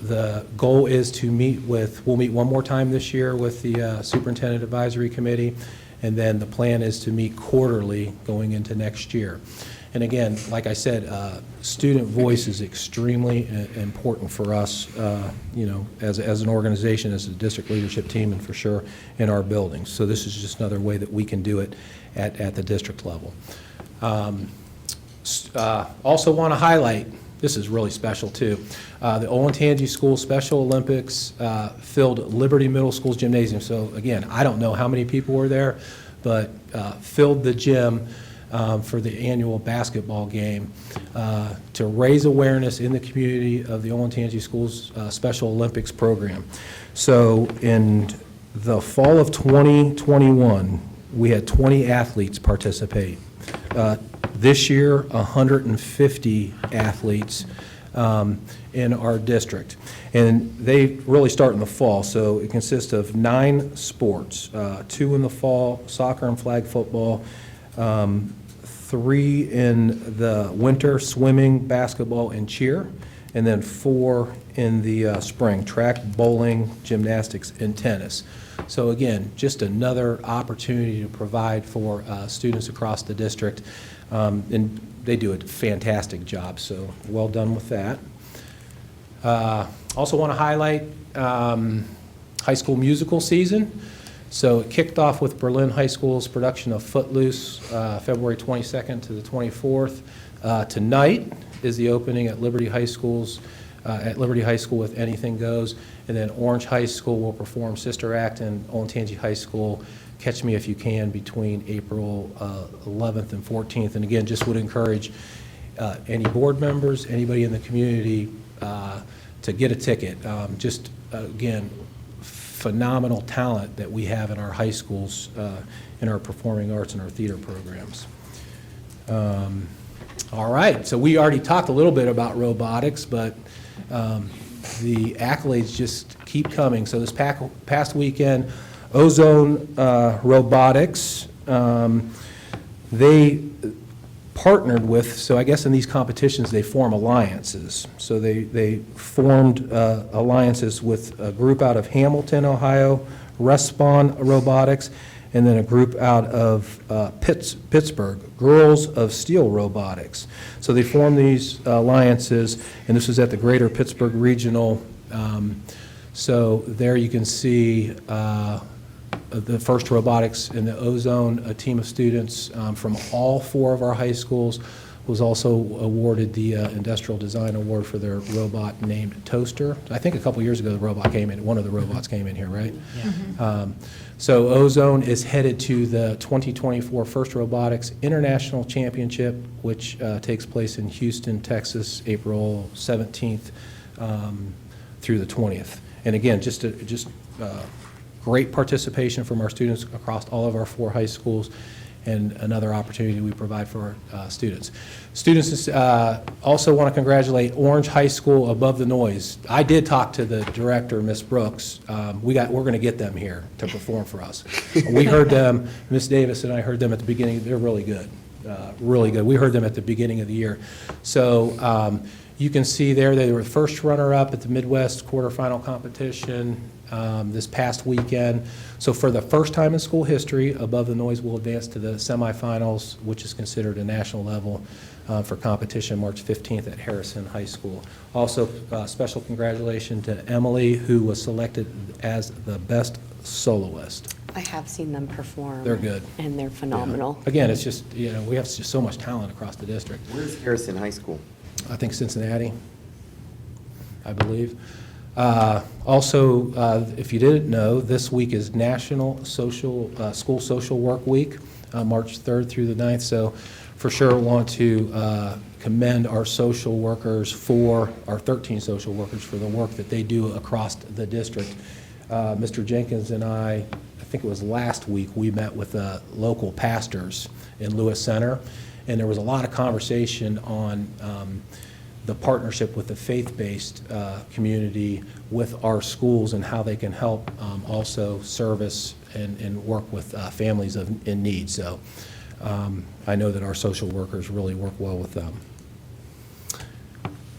The goal is to we'll meet one more time this year with the Superintendent Advisory Committee, and then the plan is to meet quarterly going into next year. And again, like I said, student voice is extremely important for us, as an organization, as a district leadership team, and for sure in our buildings. So this is just another way that we can do it at the district level. Also want to highlight, this is really special too, the Olentangy School Special Olympics filled Liberty Middle School's gymnasium. So again, I don't know how many people were there, but filled the gym for the annual basketball game to raise awareness in the community of the Olentangy School's Special Olympics program. So in the fall of 2021, we had 20 athletes participate. This year, 150 athletes in our district. And they really start in the fall, so it consists of 9 sports, 2 in the fall, soccer and flag football, 3 in the winter, swimming, basketball, and cheer, and then 4 in the spring, track, bowling, gymnastics, and tennis. So again, just another opportunity to provide for students across the district, and they do a fantastic job, so well done with that. Also want to highlight high school musical season. So it kicked off with Berlin High School's production of Footloose, February 22nd to the 24th. Tonight is the opening at Liberty High School with Anything Goes, and then Orange High School will perform Sister Act, and Olentangy High School Catch Me If You Can between April 11th and 14th. And again, just would encourage any board members, anybody in the community to get a ticket. Again, phenomenal talent that we have in our high schools, in our performing arts and our theater programs. All right, so we already talked a little bit about robotics, but the accolades just keep coming. So this past weekend, Ozone Robotics, they partnered with, so I guess in these competitions they form alliances. So they formed alliances with a group out of Hamilton, Ohio, Respawn Robotics, and then a group out of Pittsburgh, Girls of Steel Robotics. So they formed these alliances, and this was at the Greater Pittsburgh Regional. So there you can see the first robotics in the Ozone, a team of students from all 4 of our high schools was also awarded the Industrial Design Award for their robot named Toaster. I think a couple years ago, the robot came in, one of the robots came in here, right? So Ozone is headed to the 2024 First Robotics International Championship, which takes place in Houston, Texas, April 17th through the 20th. And again, just great participation from our students across all of our 4 high schools, and another opportunity we provide for our students. Students also want to congratulate Orange High School Above the Noise. I did talk to the director, Ms. Brooks. We're going to get them here to perform for us. We heard them, Ms. Davis and I heard them at the beginning. They're really good, really good. We heard them at the beginning of the year. So you can see there they were the first runner-up at the Midwest quarterfinal competition this past weekend. So for the first time in school history, Above the Noise will advance to the semifinals, which is considered a national level for competition March 15th at Harrison High School. Also, special congratulations to Emily, who was selected as the best soloist. I have seen them perform. They're good. And they're phenomenal. Yeah. Again, it's just, we have just so much talent across the district. Where's Harrison High School? I think Cincinnati, I believe. Also, if you didn't know, this week is National School Social Work Week, March 3rd through the 9th. So for sure want to commend our social workers our 13 social workers for the work that they do across the district. Mr. Jenkins and I think it was last week, we met with local pastors in Lewis Center, and there was a lot of conversation on the partnership with the faith-based community with our schools and how they can help also service and work with families in need. So I know that our social workers really work well with them.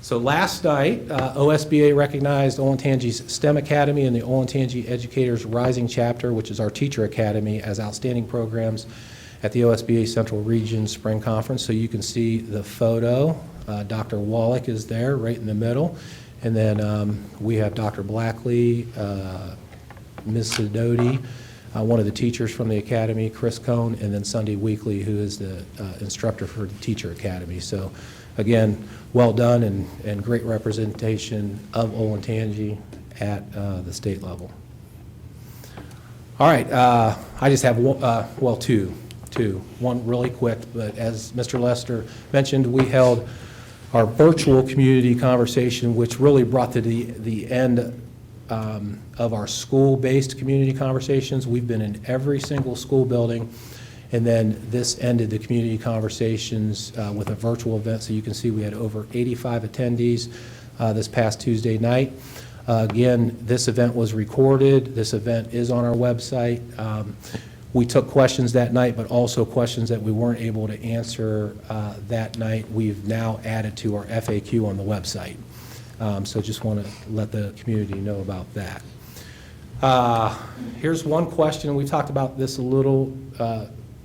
So last night, OSBA recognized Olentangy's STEM Academy and the Olentangy Educators Rising Chapter, which is our teacher academy, as outstanding programs at the OSBA Central Region Spring Conference. So you can see the photo. Dr. Wallach is there right in the middle. And then we have Dr. Blackley, Ms. Sidoti, one of the teachers from the academy, Chris Cohn, and then Sunday Weekly, who is the instructor for the Teacher Academy. So again, well done and great representation of Olentangy at the state level. All right, I just have one, two. One really quick, but as Mr. Lester mentioned, we held our virtual community conversation, which really brought to the end of our school-based community conversations. We've been in every single school building, and then this ended the community conversations with a virtual event. So you can see we had over 85 attendees this past Tuesday night. Again, this event was recorded. This event is on our website. We took questions that night, but also questions that we weren't able to answer that night. We've now added to our FAQ on the website. So just want to let the community know about that. Here's one question, and we talked about this a little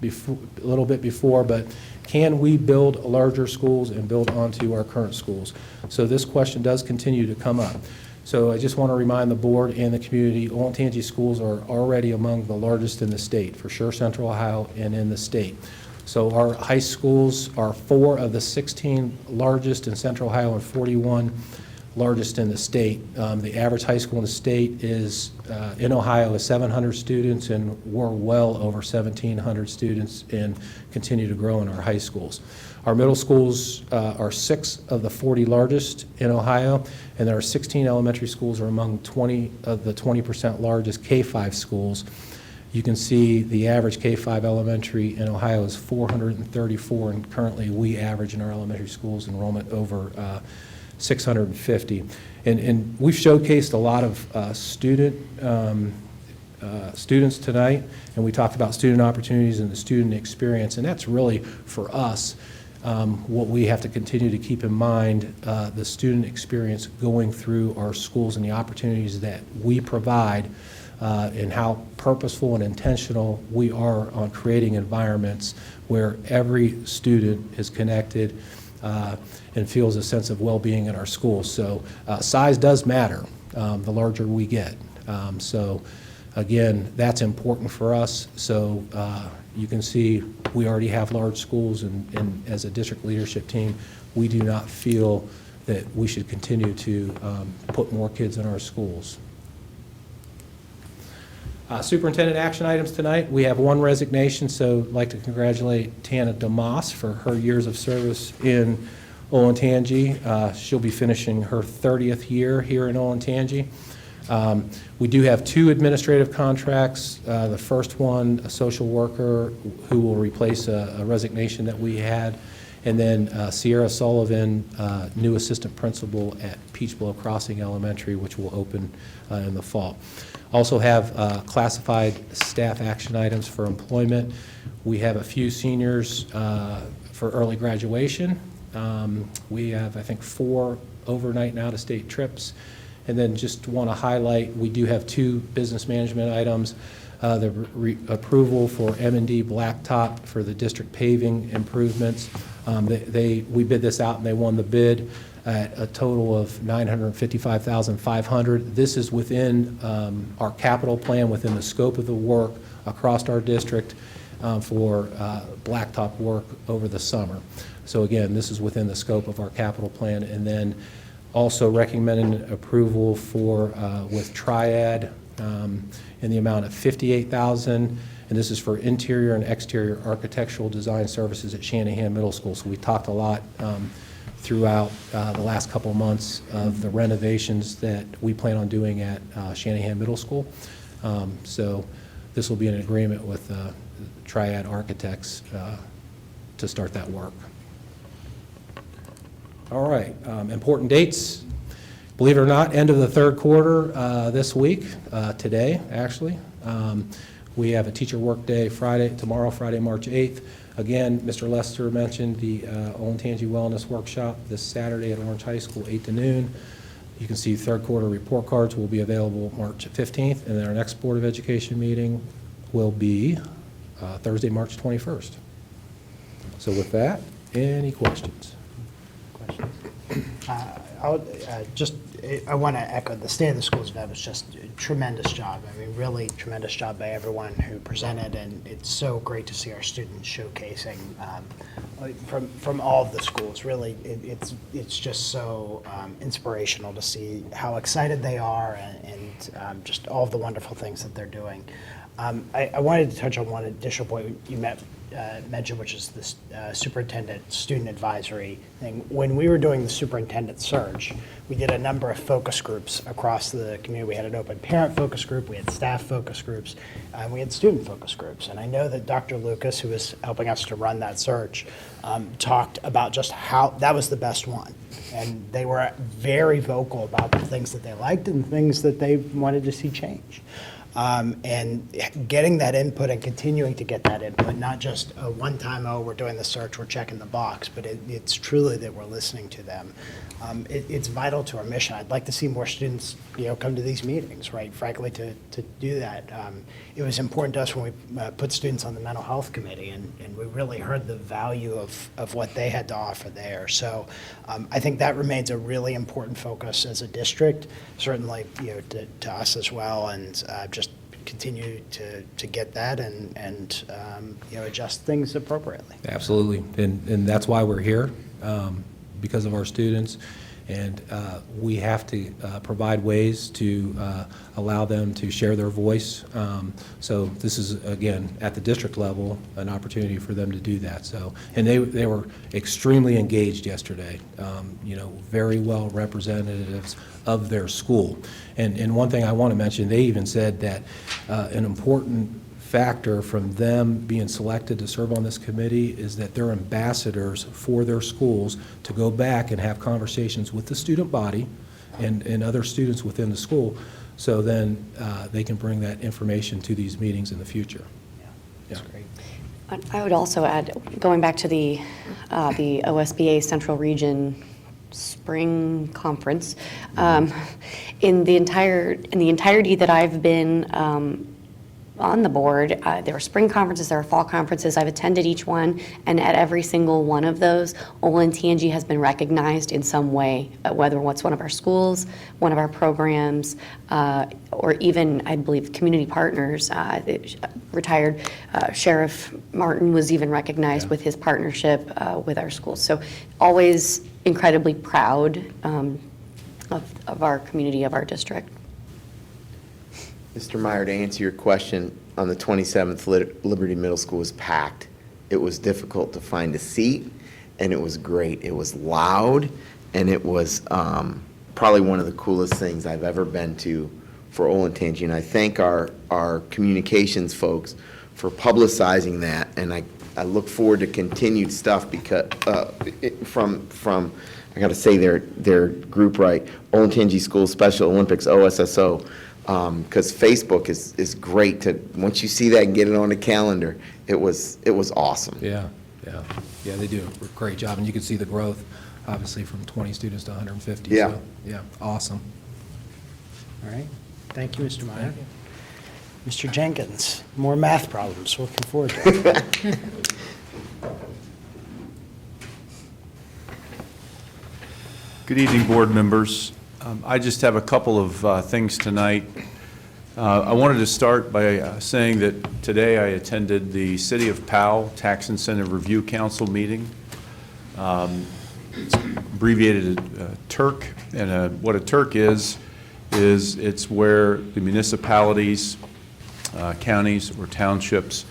bit before, but can we build larger schools and build onto our current schools? So this question does continue to come up. So I just want to remind the board and the community, Olentangy schools are already among the largest in the state, for sure Central Ohio and in the state. So our high schools are 4 of the 16 largest in Central Ohio and 41 largest in the state. The average high school in the state is, in Ohio, is 700 students, and we're well over 1,700 students and continue to grow in our high schools. Our middle schools are 6 of the 40 largest in Ohio, and there are 16 elementary schools are among 20 of the 20% largest K-5 schools. You can see the average K-5 elementary in Ohio is 434, and currently we average in our elementary schools enrollment over 650. And we've showcased a lot of students tonight, and we talked about student opportunities and the student experience, and that's really, for us, what we have to continue to keep in mind, the student experience going through our schools and the opportunities that we provide, and how purposeful and intentional we are on creating environments where every student is connected and feels a sense of well-being in our schools. So size does matter, the larger we get. So again, that's important for us. So you can see we already have large schools, and as a district leadership team, we do not feel that we should continue to put more kids in our schools. Superintendent action items tonight. We have one resignation, so I'd like to congratulate Tana DeMoss for her years of service in Olentangy. She'll be finishing her 30th year here in Olentangy. We do have two administrative contracts. The first one, a social worker who will replace a resignation that we had, and then Sierra Sullivan, new assistant principal at Peachblow Crossing Elementary, which will open in the fall. Also have classified staff action items for employment. We have a few seniors for early graduation. We have, I think, 4 overnight and out-of-state trips. And then just want to highlight, we do have 2 business management items. The approval for M&D Blacktop for the district paving improvements. We bid this out and they won the bid at a total of $955,500. This is within our capital plan, within the scope of the work across our district for blacktop work over the summer. So again, this is within the scope of our capital plan. And then also recommending approval for with Triad in the amount of $58,000, and this is for interior and exterior architectural design services at Shanahan Middle School. So we talked a lot throughout the last couple of months of the renovations that we plan on doing at Shanahan Middle School. So this will be an agreement with Triad Architects to start that work. All right, important dates. Believe it or not, end of the third quarter this week, today actually. We have a teacher work day tomorrow, Friday, March 8th. Again, Mr. Lester mentioned the Olentangy Wellness Workshop this Saturday at Orange High School, 8 to noon. You can see third quarter report cards will be available March 15th, and then our next Board of Education meeting will be Thursday, March 21st. So with that, any questions? I want to echo the State of the Schools event was just a tremendous job. I mean, really tremendous job by everyone who presented, and it's so great to see our students showcasing from all of the schools. Really, it's just so inspirational to see how excited they are and just all of the wonderful things that they're doing. I wanted to touch on one additional point you mentioned, which is this superintendent student advisory thing. When we were doing the superintendent search, we did a number of focus groups across the community. We had an open parent focus group, we had staff focus groups, and we had student focus groups. And I know that Dr. Lucas, who was helping us to run that search, talked about just how that was the best one. And they were very vocal about the things that they liked and things that they wanted to see change. And getting that input and continuing to get that input, not just a one-time, oh, we're doing the search, we're checking the box, but it's truly that we're listening to them. It's vital to our mission. I'd like to see more students, come to these meetings, right? Frankly, to do that. It was important to us when we put students on the mental health committee, and we really heard the value of what they had to offer there. So I think that remains a really important focus as a district, certainly, to us as well, and just continue to get that and adjust things appropriately. Absolutely, and that's why we're here, because of our students, and we have to provide ways to allow them to share their voice. So this is, again, at the district level, an opportunity for them to do that. So, and they were extremely engaged yesterday, very well representatives of their school. And one thing I want to mention, they even said that an important factor from them being selected to serve on this committee is that they're ambassadors for their schools to go back and have conversations with the student body and other students within the school, so then they can bring that information to these meetings in the future. Yeah, that's great. I would also add, going back to the OSBA Central Region Spring Conference, in the entirety that I've been on the board, there are spring conferences, there are fall conferences. I've attended each one, and at every single one of those, Olentangy has been recognized in some way, whether it's one of our schools, one of our programs, or even, I believe, community partners. Retired Sheriff Martin was even recognized with his partnership with our schools. So always incredibly proud of our community, of our district. Mr. Meyer, to answer your question, on the 27th, Liberty Middle School was packed. It was difficult to find a seat, and it was great. It was loud, and it was probably one of the coolest things I've ever been to for Olentangy. And I thank our communications folks for publicizing that, and I look forward to continued stuff because from I got to say their group right, Olentangy School Special Olympics, OSSO. Because Facebook is great to, once you see that and get it on the calendar, it was awesome. Yeah, they do a great job, and you can see the growth, obviously, from 20 students to 150. Yeah. So, yeah, awesome. All right. Thank you, Mr. Meyer. Mr. Jenkins, more math problems. Looking forward to it. Good evening, board members. I just have a couple of things tonight. I wanted to start by saying that today I attended the City of Powell Tax Incentive Review Council meeting. It's abbreviated TURC, and what a TURC is it's where the municipalities, counties, or townships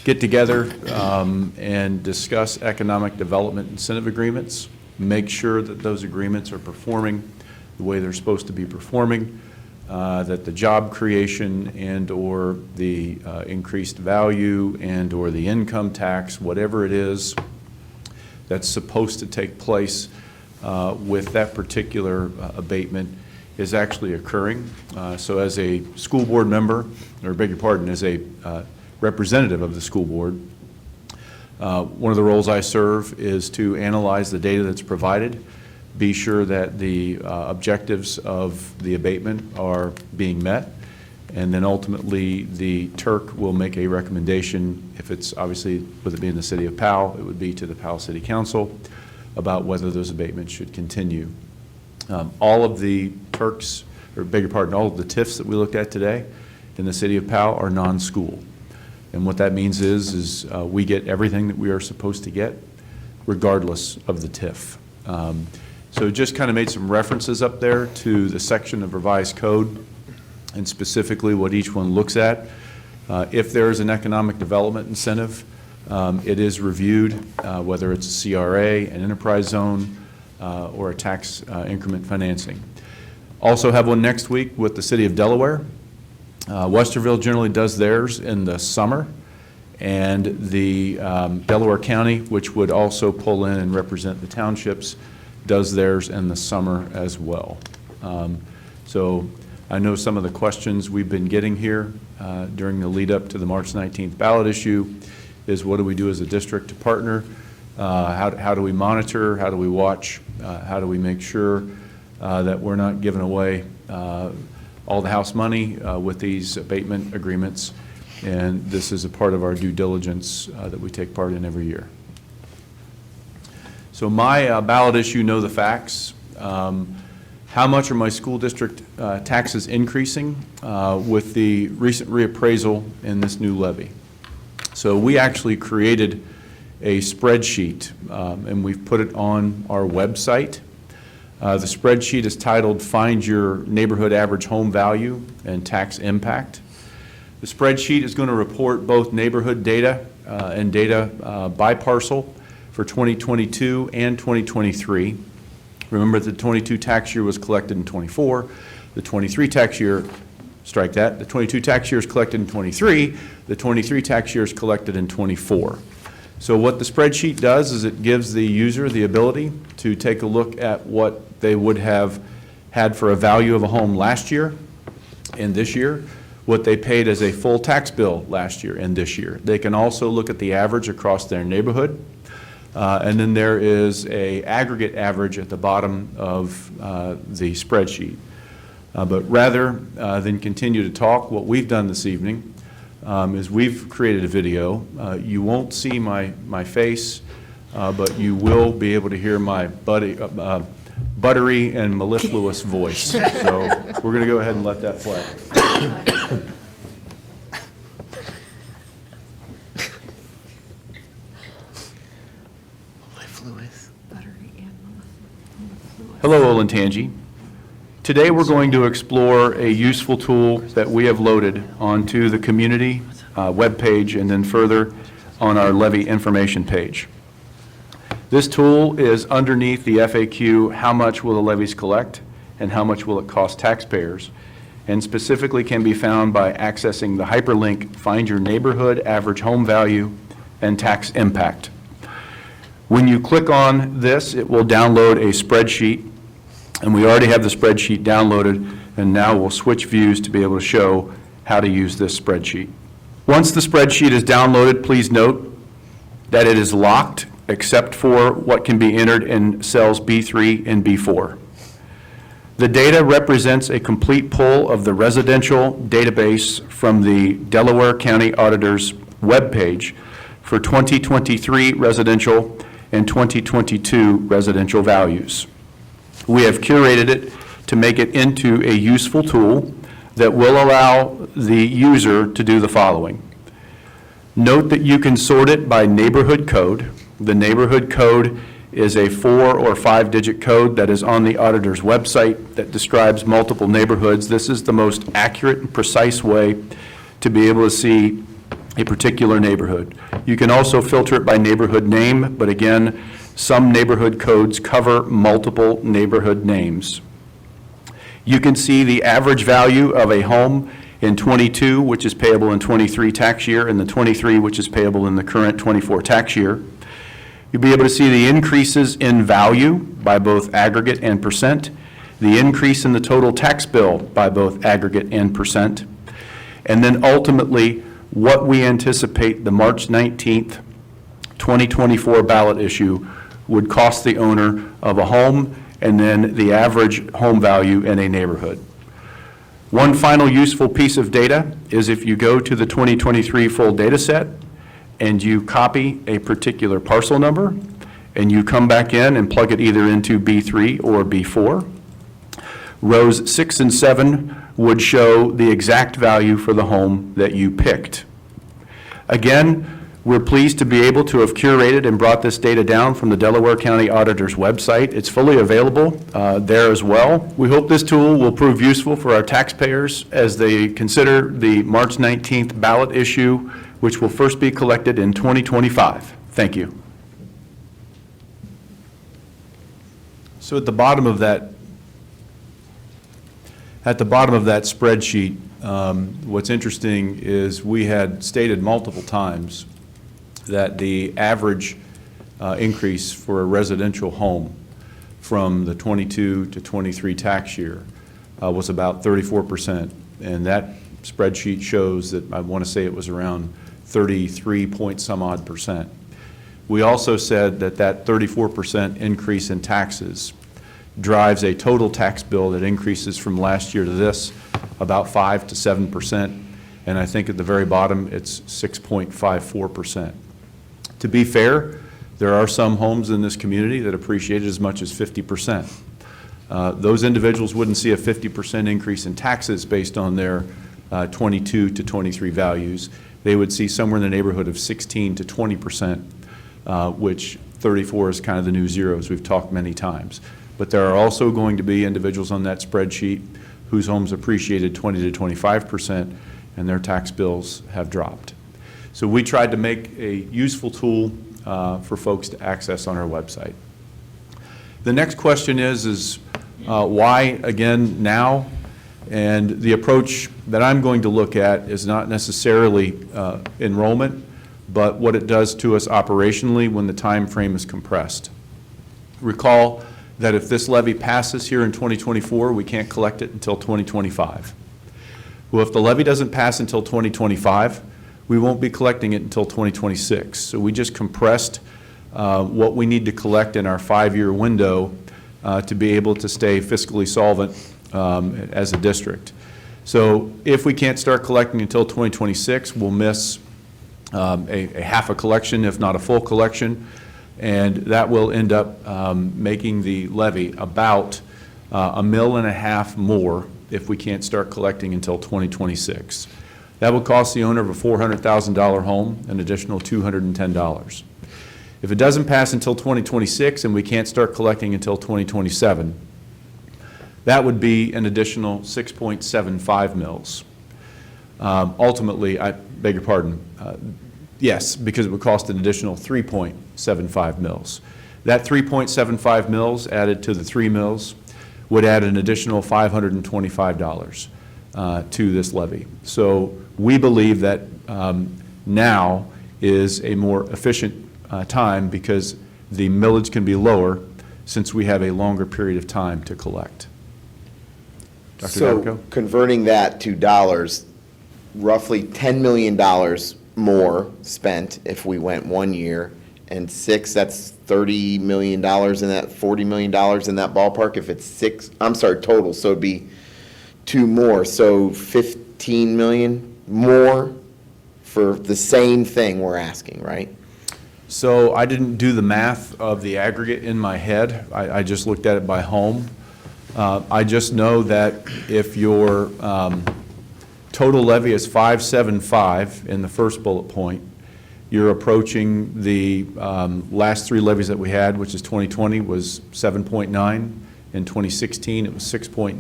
get together and discuss economic development incentive agreements, make sure that those agreements are performing the way they're supposed to be performing, that the job creation and or the increased value and or the income tax, whatever it is that's supposed to take place with that particular abatement is actually occurring. So as a school board member, or beg your pardon, as a representative of the school board, one of the roles I serve is to analyze the data that's provided, be sure that the objectives of the abatement are being met, and then ultimately the TURC will make a recommendation. If it's obviously, with it being the City of Powell, it would be to the Powell City Council about whether those abatements should continue. All of the TURCs, or beg your pardon, all of the TIFs that we looked at today in the City of Powell are non-school. And what that means is we get everything that we are supposed to get regardless of the TIF. So just kind of made some references up there to the section of revised code and specifically what each one looks at. If there is an economic development incentive, it is reviewed, whether it's a CRA, an enterprise zone, or a tax increment financing. Also have one next week with the City of Delaware. Westerville generally does theirs in the summer, and the Delaware County, which would also pull in and represent the townships, does theirs in the summer as well. So I know some of the questions we've been getting here during the lead up to the March 19th ballot issue is what do we do as a district to partner? How do we monitor? How do we watch? How do we make sure that we're not giving away all the house money with these abatement agreements? And this is a part of our due diligence that we take part in every year. So my ballot issue, know the facts. How much are my school district taxes increasing with the recent reappraisal in this new levy? So we actually created a spreadsheet and we've put it on our website. The spreadsheet is titled Find Your Neighborhood Average Home Value and Tax Impact. The spreadsheet is going to report both neighborhood data and data by parcel for 2022 and 2023. Remember that the 22 tax year was collected in 24. The 23 tax year, strike that, the 22 tax year is collected in 23. The 23 tax year is collected in 24. So what the spreadsheet does is it gives the user the ability to take a look at what they would have had for a value of a home last year and this year, what they paid as a full tax bill last year and this year. They can also look at the average across their neighborhood. And then there is an aggregate average at the bottom of the spreadsheet. But rather than continue to talk, what we've done this evening is we've created a video. You won't see my face, but you will be able to hear my buttery and mellifluous voice. So we're going to go ahead and let that play. Hello, Olentangy. Today we're going to explore a useful tool that we have loaded onto the community webpage and then further on our levy information page. This tool is underneath the FAQ, how much will the levies collect and how much will it cost taxpayers, and specifically can be found by accessing the hyperlink, find your neighborhood average home value and tax impact. When you click on this, it will download a spreadsheet, and we already have the spreadsheet downloaded, and now we'll switch views to be able to show how to use this spreadsheet. Once the spreadsheet is downloaded, please note that it is locked except for what can be entered in cells B3 and B4. The data represents a complete pull of the residential database from the Delaware County Auditor's webpage for 2023 residential and 2022 residential values. We have curated it to make it into a useful tool that will allow the user to do the following. Note that you can sort it by neighborhood code. The neighborhood code is a 4 or 5-digit code that is on the auditor's website that describes multiple neighborhoods. This is the most accurate and precise way to be able to see a particular neighborhood. You can also filter it by neighborhood name, but again, some neighborhood codes cover multiple neighborhood names. You can see the average value of a home in 22, which is payable in 23 tax year, and the 23, which is payable in the current 24 tax year. You'll be able to see the increases in value by both aggregate and percent, the increase in the total tax bill by both aggregate and percent, and then ultimately what we anticipate the March 19th, 2024 ballot issue would cost the owner of a home, and then the average home value in a neighborhood. One final useful piece of data is if you go to the 2023 full data set and you copy a particular parcel number and you come back in and plug it either into B3 or B4, rows 6 and 7 would show the exact value for the home that you picked. Again, we're pleased to be able to have curated and brought this data down from the Delaware County Auditor's website. It's fully available there as well. We hope this tool will prove useful for our taxpayers as they consider the March 19th ballot issue, which will first be collected in 2025. Thank you. So at the bottom of that spreadsheet, what's interesting is we had stated multiple times that the average increase for a residential home from the 22 to 23 tax year was about 34%. And that spreadsheet shows that I want to say it was around 33 point some odd percent. We also said that that 34% increase in taxes drives a total tax bill that increases from last year to this about 5 to 7%. And I think at the very bottom, it's 6.54%. To be fair, there are some homes in this community that appreciate it as much as 50%. Those individuals wouldn't see a 50% increase in taxes based on their 22 to 23 values. They would see somewhere in the neighborhood of 16 to 20%, which 34 is kind of the new zero, as we've talked many times. But there are also going to be individuals on that spreadsheet whose homes appreciated 20 to 25%, and their tax bills have dropped. So we tried to make a useful tool for folks to access on our website. The next question is why, again, now? And the approach that I'm going to look at is not necessarily enrollment, but what it does to us operationally when the time frame is compressed. Recall that if this levy passes here in 2024, we can't collect it until 2025. Well, if the levy doesn't pass until 2025, we won't be collecting it until 2026. So we just compressed what we need to collect in our 5-year window to be able to stay fiscally solvent as a district. So if we can't start collecting until 2026, we'll miss a half a collection, if not a full collection, and that will end up making the levy about $1.5 million more if we can't start collecting until 2026. That will cost the owner of a $400,000 home an additional $210. If it doesn't pass until 2026 and we can't start collecting until 2027, that would be an additional 6.75 mils. Ultimately, I beg your pardon, yes, because it would cost an additional 3.75 mils. That 3.75 mils added to the 3 mils would add an additional $525 to this levy. So we believe that now is a more efficient time because the millage can be lower since we have a longer period of time to collect. Dr. So Davico? converting that to dollars, roughly $10 million more spent if we went 1 year, and 6, that's $30 million in that, $40 million in that ballpark. If it's 6, I'm sorry, total, so it'd be 2 more, so 15 million more for the same thing we're asking, right? So I didn't do the math of the aggregate in my head. I just looked at it by home. I just know that if your total levy is 575 in the first bullet point, you're approaching the last 3 levies that we had, which is 2020 was 7.9, in 2016 it was 6.9,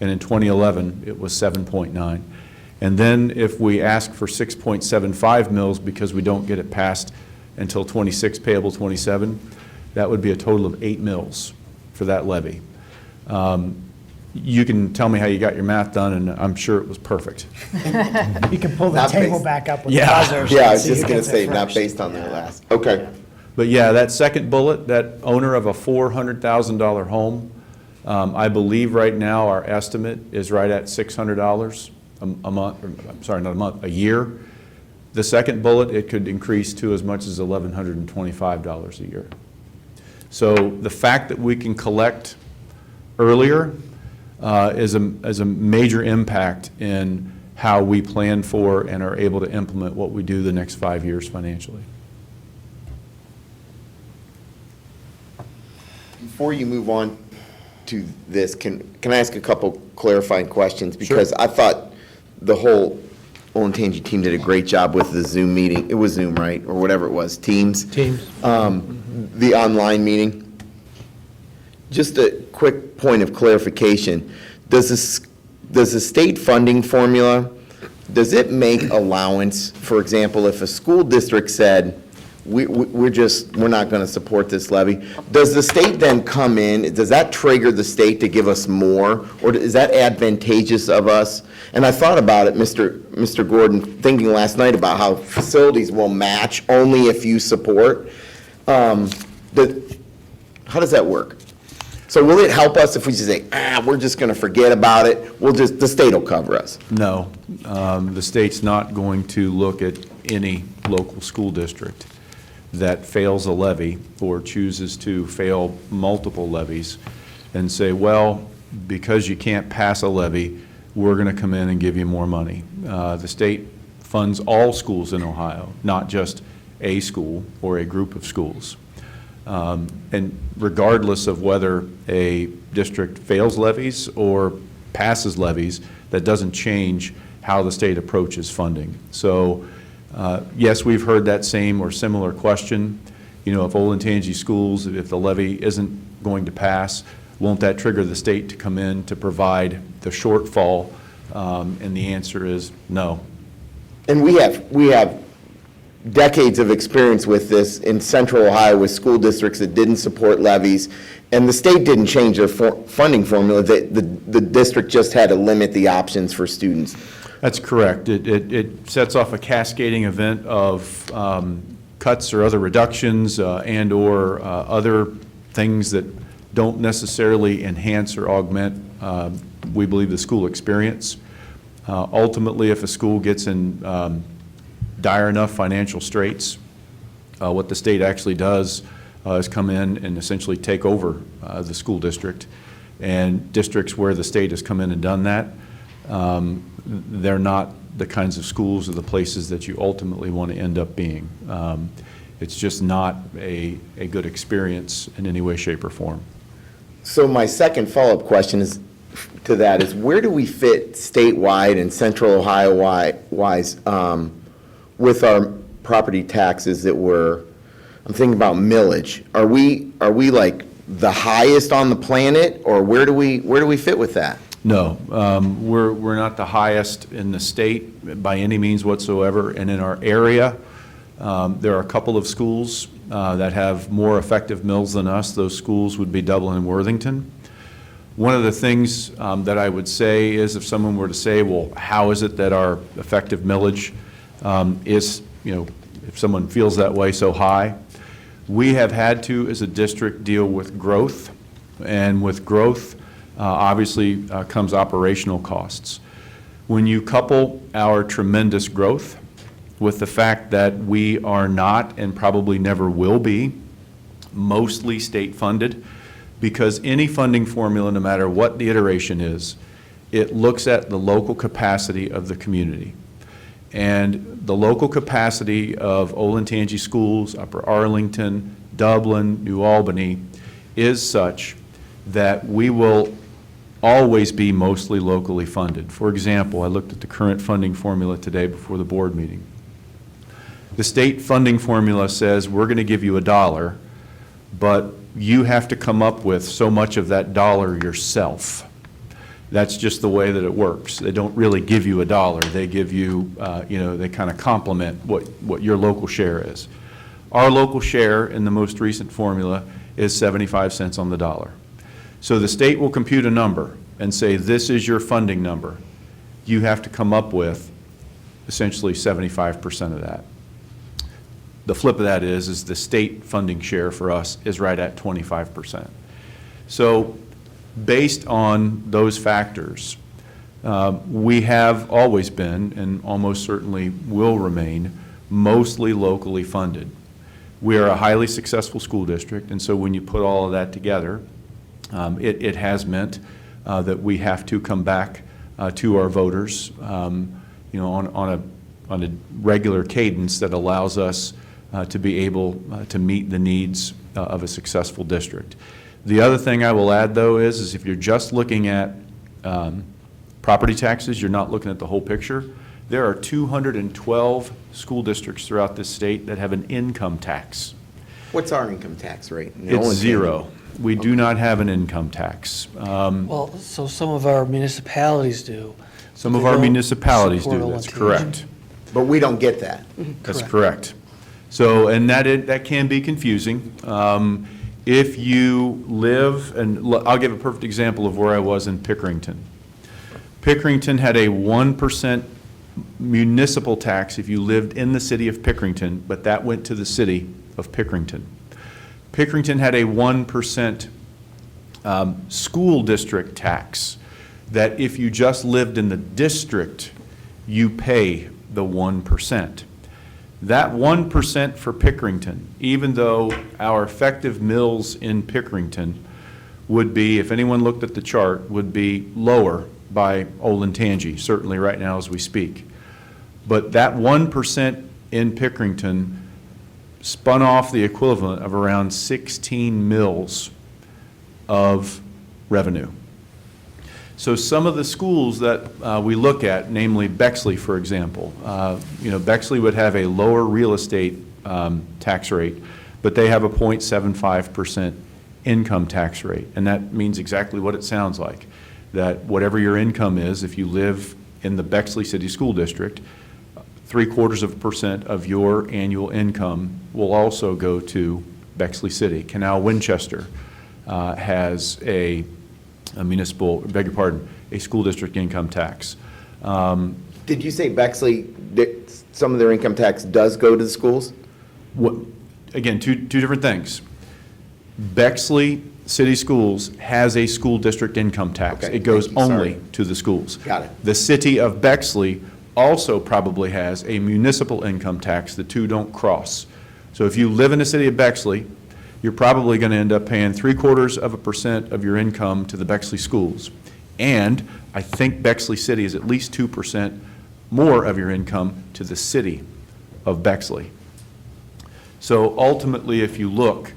and in 2011 it was 7.9. And then if we ask for 6.75 mils because we don't get it passed until 26, payable 27, that would be a total of 8 mils for that levy. You can tell me how you got your math done, and I'm sure it was perfect. You can pull the Not table based- back up with Yeah. the buzzers. Yeah, I and was see just who gonna gets it say, not first. based on their last, okay. But yeah, that second bullet, that owner of a $400,000 home, I believe right now our estimate is right at $600 a month, or, I'm sorry, not a month, a year. The second bullet, it could increase to as much as $1,125 a year. So the fact that we can collect earlier is a major impact in how we plan for and are able to implement what we do the next 5 years financially. Before you move on to this, can I ask a couple clarifying questions? Because I thought the whole Olentangy team did a great job with the Zoom meeting. It was Zoom, right? Or whatever it was, Teams? Teams. The online meeting. Just a quick point of clarification. Does the state funding formula, does it make allowance, for example, if a school district said, we're not going to support this levy, does the state then come in, does that trigger the state to give us more, or is that advantageous of us? And I thought about it, Mr. Gordon, thinking last night about how facilities will match only if you support. How does that work? So will it help us if we just say, we're just going to forget about it, the state will cover us? No, the state's not going to look at any local school district that fails a levy or chooses to fail multiple levies and say, well, because you can't pass a levy, we're going to come in and give you more money. The state funds all schools in Ohio, not just a school or a group of schools. And regardless of whether a district fails levies or passes levies, that doesn't change how the state approaches funding. So yes, we've heard that same or similar question. You know, if Olentangy schools, if the levy isn't going to pass, won't that trigger the state to come in to provide the shortfall? And the answer is no. And we have decades of experience with this in central Ohio with school districts that didn't support levies, and the state didn't change their funding formula. The district just had to limit the options for students. That's correct. It sets off a cascading event of cuts or other reductions and/or other things that don't necessarily enhance or augment, we believe, the school experience. Ultimately, if a school gets in dire enough financial straits, what the state actually does is come in and essentially take over the school district. And districts where the state has come in and done that they're not the kinds of schools or the places that you ultimately want to end up being. It's just not a good experience in any way, shape, or form. So my second follow-up question is, to that is, where do we fit statewide and central Ohio-wise with our property taxes that I'm thinking about millage. Are we like the highest on the planet, or where do we fit with that? No, we're not the highest in the state by any means whatsoever, and in our area, there are a couple of schools that have more effective mills than us. Those schools would be Dublin and Worthington. One of the things that I would say is, if someone were to say, well, how is it that our effective millage is, if someone feels that way, so high? We have had to, as a district, deal with growth, and with growth, obviously, comes operational costs. When you couple our tremendous growth with the fact that we are not, and probably never will be, mostly state-funded, because any funding formula, no matter what the iteration is, it looks at the local capacity of the community. And the local capacity of Olentangy schools, Upper Arlington, Dublin, New Albany, is such that we will always be mostly locally funded. For example, I looked at the current funding formula today before the board meeting. The state funding formula says we're going to give you $1, but you have to come up with so much of that dollar yourself. That's just the way that it works. They don't really give you $1. They give you, they kind of complement what your local share is. Our local share in the most recent formula is 75 cents on the dollar. So the state will compute a number and say, this is your funding number. You have to come up with essentially 75% of that. The flip of that is the state funding share for us is right at 25%. So based on those factors, we have always been, and almost certainly will remain, mostly locally funded. We are a highly successful school district, and so when you put all of that together, it has meant that we have to come back to our voters, on a regular cadence that allows us to be able to meet the needs of a successful district. The other thing I will add, though, is if you're just looking at property taxes, you're not looking at the whole picture. There are 212 school districts throughout this state that have an income tax. What's our income tax rate? It's zero. We do not have an income tax. Well, so some of our municipalities do. Some of our municipalities do, that's correct. But we don't get that. That's correct. So, and that can be confusing. If you live, and I'll give a perfect example of where I was in Pickerington. Pickerington had a 1% municipal tax if you lived in the city of Pickerington, but that went to the city of Pickerington. Pickerington had a 1% school district tax that if you just lived in the district, you pay the 1%. That 1% for Pickerington, even though our effective mills in Pickerington would be, if anyone looked at the chart, would be lower by Olentangy, certainly right now as we speak. But that 1% in Pickerington spun off the equivalent of around 16 mills of revenue. So some of the schools that we look at, namely Bexley, for example, Bexley would have a lower real estate tax rate, but they have a 0.75% income tax rate. And that means exactly what it sounds like, that whatever your income is, if you live in the Bexley City School District, 0.75% of your annual income will also go to Bexley City. Canal Winchester has a school district income tax. Did you say Bexley, some of their income tax does go to the schools? Again, two different things. Bexley City Schools has a school district income tax. Okay, it goes thank you. only Sorry. to the schools. Got it. The city of Bexley also probably has a municipal income tax. The two don't cross. So if you live in the city of Bexley, you're probably going to end up paying 0.75% of your income to the Bexley schools. And I think Bexley City is at least 2% more of your income to the city of Bexley. So ultimately, if you look,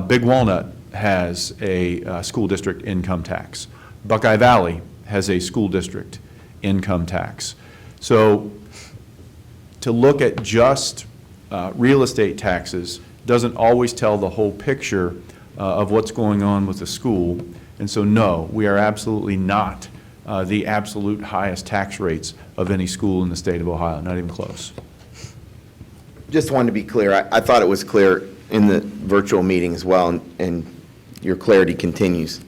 Big Walnut has a school district income tax. Buckeye Valley has a school district income tax. So to look at just real estate taxes doesn't always tell the whole picture of what's going on with the school. And so no, we are absolutely not the absolute highest tax rates of any school in the state of Ohio, not even close. Just wanted to be clear. I thought it was clear in the virtual meeting as well, and your clarity continues.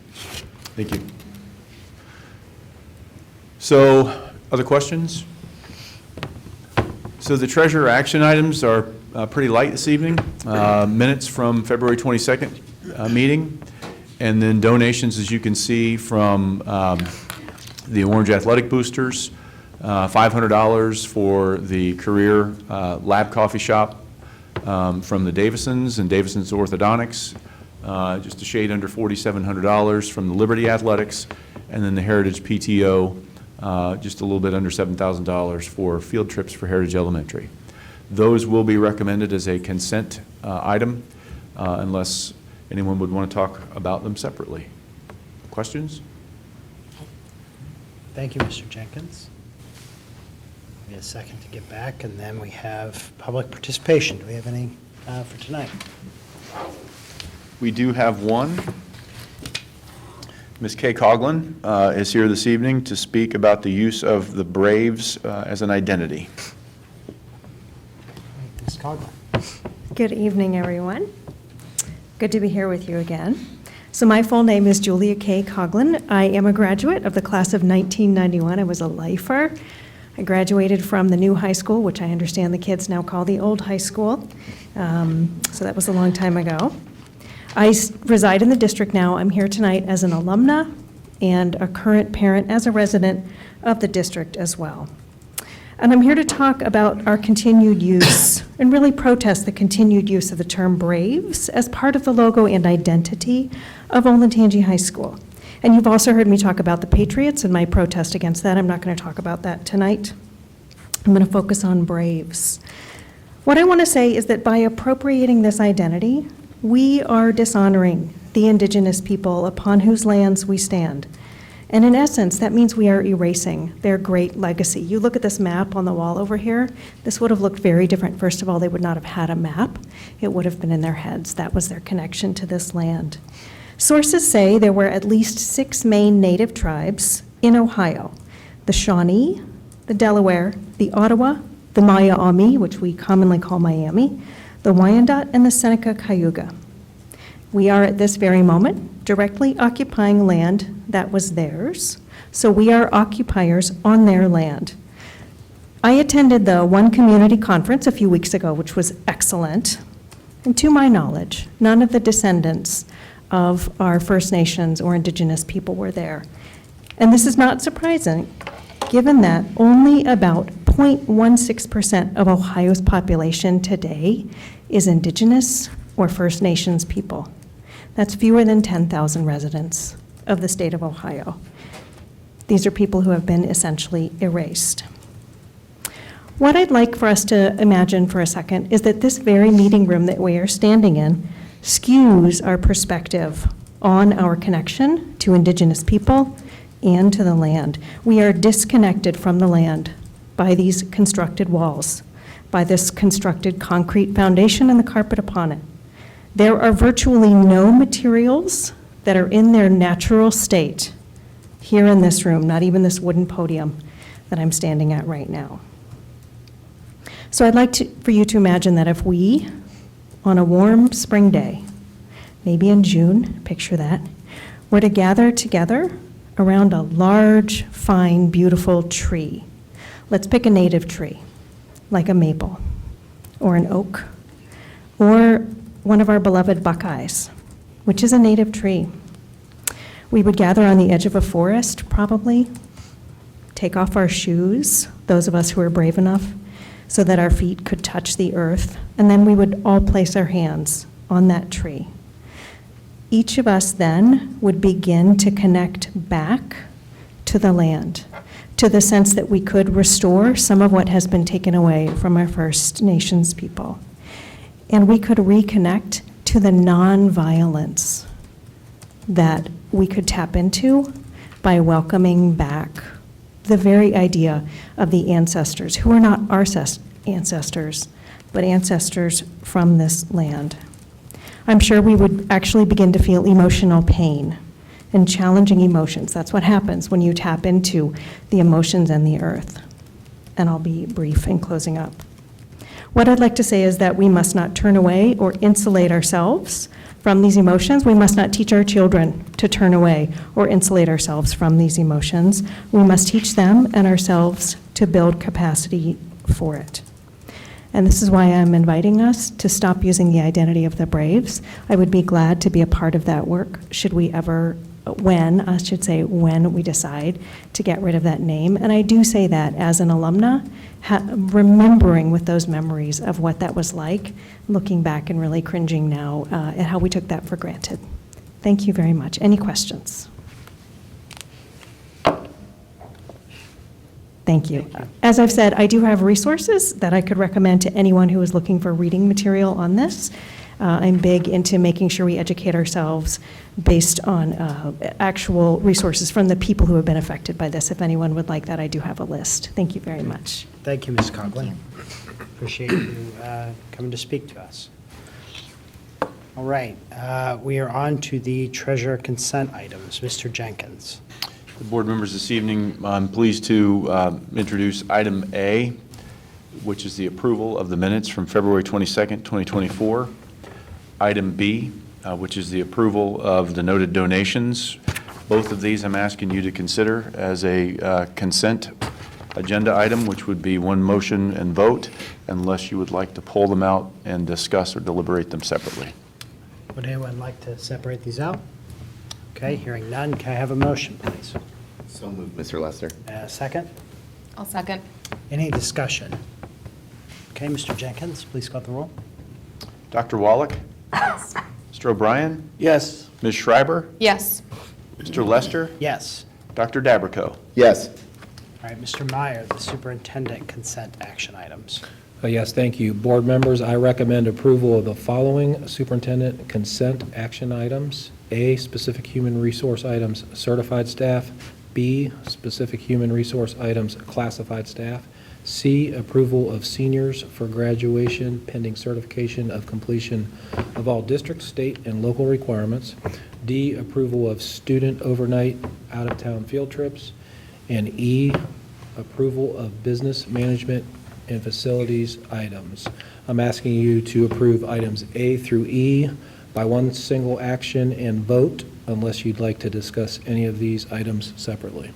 Thank you. So, other questions? So the treasurer action items are pretty light this evening. Minutes from February 22nd meeting, and then donations, as you can see, from the Orange Athletic Boosters, $500 for the Career Lab Coffee Shop from the Davisons and Davisons Orthodontics, just a shade under $4,700 from the Liberty Athletics, and then the Heritage PTO, just a little bit under $7,000 for field trips for Heritage Elementary. Those will be recommended as a consent item unless anyone would want to talk about them separately. Questions? Thank you, Mr. Jenkins. We have a second to get back, and then we have public participation. Do we have any for tonight? We do have one. Ms. Kay Coughlin is here this evening to speak about the use of the Braves as an identity. Ms. Coughlin. Good evening, everyone. Good to be here with you again. So my full name is Julia K. Coughlin. I am a graduate of the class of 1991. I was a lifer. I graduated from the new high school, which I understand the kids now call the old high school. So that was a long time ago. I reside in the district now. I'm here tonight as an alumna and a current parent as a resident of the district as well. And I'm here to talk about our continued use and really protest the continued use of the term Braves as part of the logo and identity of Olentangy High School. And you've also heard me talk about the Patriots and my protest against that. I'm not going to talk about that tonight. I'm going to focus on Braves. What I want to say is that by appropriating this identity, we are dishonoring the indigenous people upon whose lands we stand. And in essence, that means we are erasing their great legacy. You look at this map on the wall over here, this would have looked very different. First of all, they would not have had a map. It would have been in their heads. That was their connection to this land. Sources say there were at least 6 main native tribes in Ohio: the Shawnee, the Delaware, the Ottawa, the Maya-Ami, which we commonly call Miami, the Wyandot, and the Seneca Cayuga. We are at this very moment directly occupying land that was theirs, so we are occupiers on their land. I attended the One Community Conference a few weeks ago, which was excellent, and to my knowledge, none of the descendants of our First Nations or Indigenous people were there. And this is not surprising, given that only about 0.16% of Ohio's population today is Indigenous or First Nations people. That's fewer than 10,000 residents of the state of Ohio. These are people who have been essentially erased. What I'd like for us to imagine for a second is that this very meeting room that we are standing in skews our perspective on our connection to Indigenous people and to the land. We are disconnected from the land by these constructed walls, by this constructed concrete foundation and the carpet upon it. There are virtually no materials that are in their natural state here in this room, not even this wooden podium that I'm standing at right now. So I'd like for you to imagine that if we, on a warm spring day, maybe in June, picture that, were to gather together around a large, fine, beautiful tree. Let's pick a native tree, like a maple, or an oak, or one of our beloved buckeyes, which is a native tree. We would gather on the edge of a forest, probably, take off our shoes, those of us who are brave enough, so that our feet could touch the earth, and then we would all place our hands on that tree. Each of us then would begin to connect back to the land, to the sense that we could restore some of what has been taken away from our First Nations people. And we could reconnect to the nonviolence that we could tap into by welcoming back the very idea of the ancestors, who are not our ancestors, but ancestors from this land. I'm sure we would actually begin to feel emotional pain and challenging emotions. That's what happens when you tap into the emotions and the earth. And I'll be brief in closing up. What I'd like to say is that we must not turn away or insulate ourselves from these emotions. We must not teach our children to turn away or insulate ourselves from these emotions. We must teach them and ourselves to build capacity for it. And this is why I'm inviting us to stop using the identity of the Braves. I would be glad to be a part of that work should we ever, when we decide to get rid of that name. And I do say that as an alumna, remembering with those memories of what that was like, looking back and really cringing now at how we took that for granted. Thank you very much. Any questions? Thank you. As I've said, I do have resources that I could recommend to anyone who is looking for reading material on this. I'm big into making sure we educate ourselves based on actual resources from the people who have been affected by this. If anyone would like that, I do have a list. Thank you very much. Thank you, Ms. Coughlin. Appreciate you coming to speak to us. All right, we are on to the treasurer consent items. Mr. Jenkins. The board members, this evening, I'm pleased to introduce item A, which is the approval of the minutes from February 22nd, 2024. Item B, which is the approval of the noted donations. Both of these I'm asking you to consider as a consent agenda item, which would be one motion and vote, unless you would like to pull them out and discuss or deliberate them separately. Would anyone like to separate these out? Okay, hearing none, can I have a motion, please? So moved, Mr. Lester. Second? I'll second. Any discussion? Okay, Mr. Jenkins, please call the roll. Dr. Wallach? Yes. Mr. O'Brien? Yes. Ms. Schreiber? Yes. Mr. Lester? Yes. Dr. Dabrico? Yes. All right, Mr. Meyer, the superintendent consent action items. Yes, thank you. Board members, I recommend approval of the following superintendent consent action items. A, specific human resource items, certified staff. B, specific human resource items, classified staff. C, approval of seniors for graduation pending certification of completion of all district, state, and local requirements. D, approval of student overnight out-of-town field trips. And E, approval of business management and facilities items. I'm asking you to approve items A through E by one single action and vote, unless you'd like to discuss any of these items separately.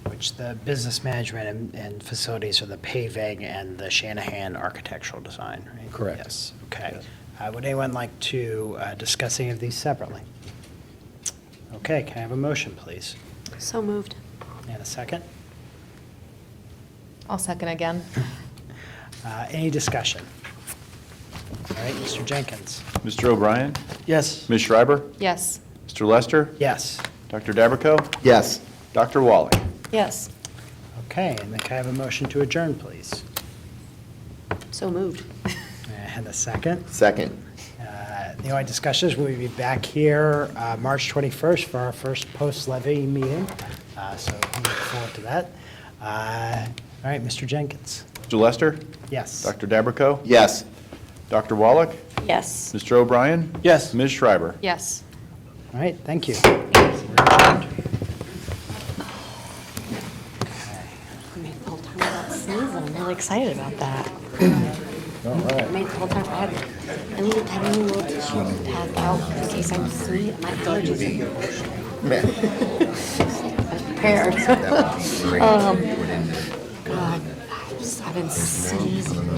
Which the business management and facilities are the paving and the Shanahan architectural design, right? Correct. Yes, okay. Would anyone like to discuss any of these separately? Okay, can I have a motion, please? So moved. And a second? I'll second again. Any discussion? All right, Mr. Jenkins. Mr. O'Brien? Yes. Ms. Schreiber? Yes. Mr. Lester? Yes. Dr. Dabrico? Yes. Dr. Wallach? Yes. Okay, and then can I have a motion to adjourn, please? So moved. And a second? Second. The only discussion is we'll be back here March 21st for our first post-levy meeting, so we look forward to that. All right, Mr. Jenkins. Mr. Lester? Yes. Dr. Dabrico? Yes. Dr. Wallach? Yes. Mr. O'Brien? Yes. Ms. Schreiber? Yes. All right, thank you. I made the whole time without sneezing. I'm really excited about that. All right. I made the whole time. I need to have a little tissue to pass out in case I'm sneezing. My allergies are prepared. God, I've been sneezing.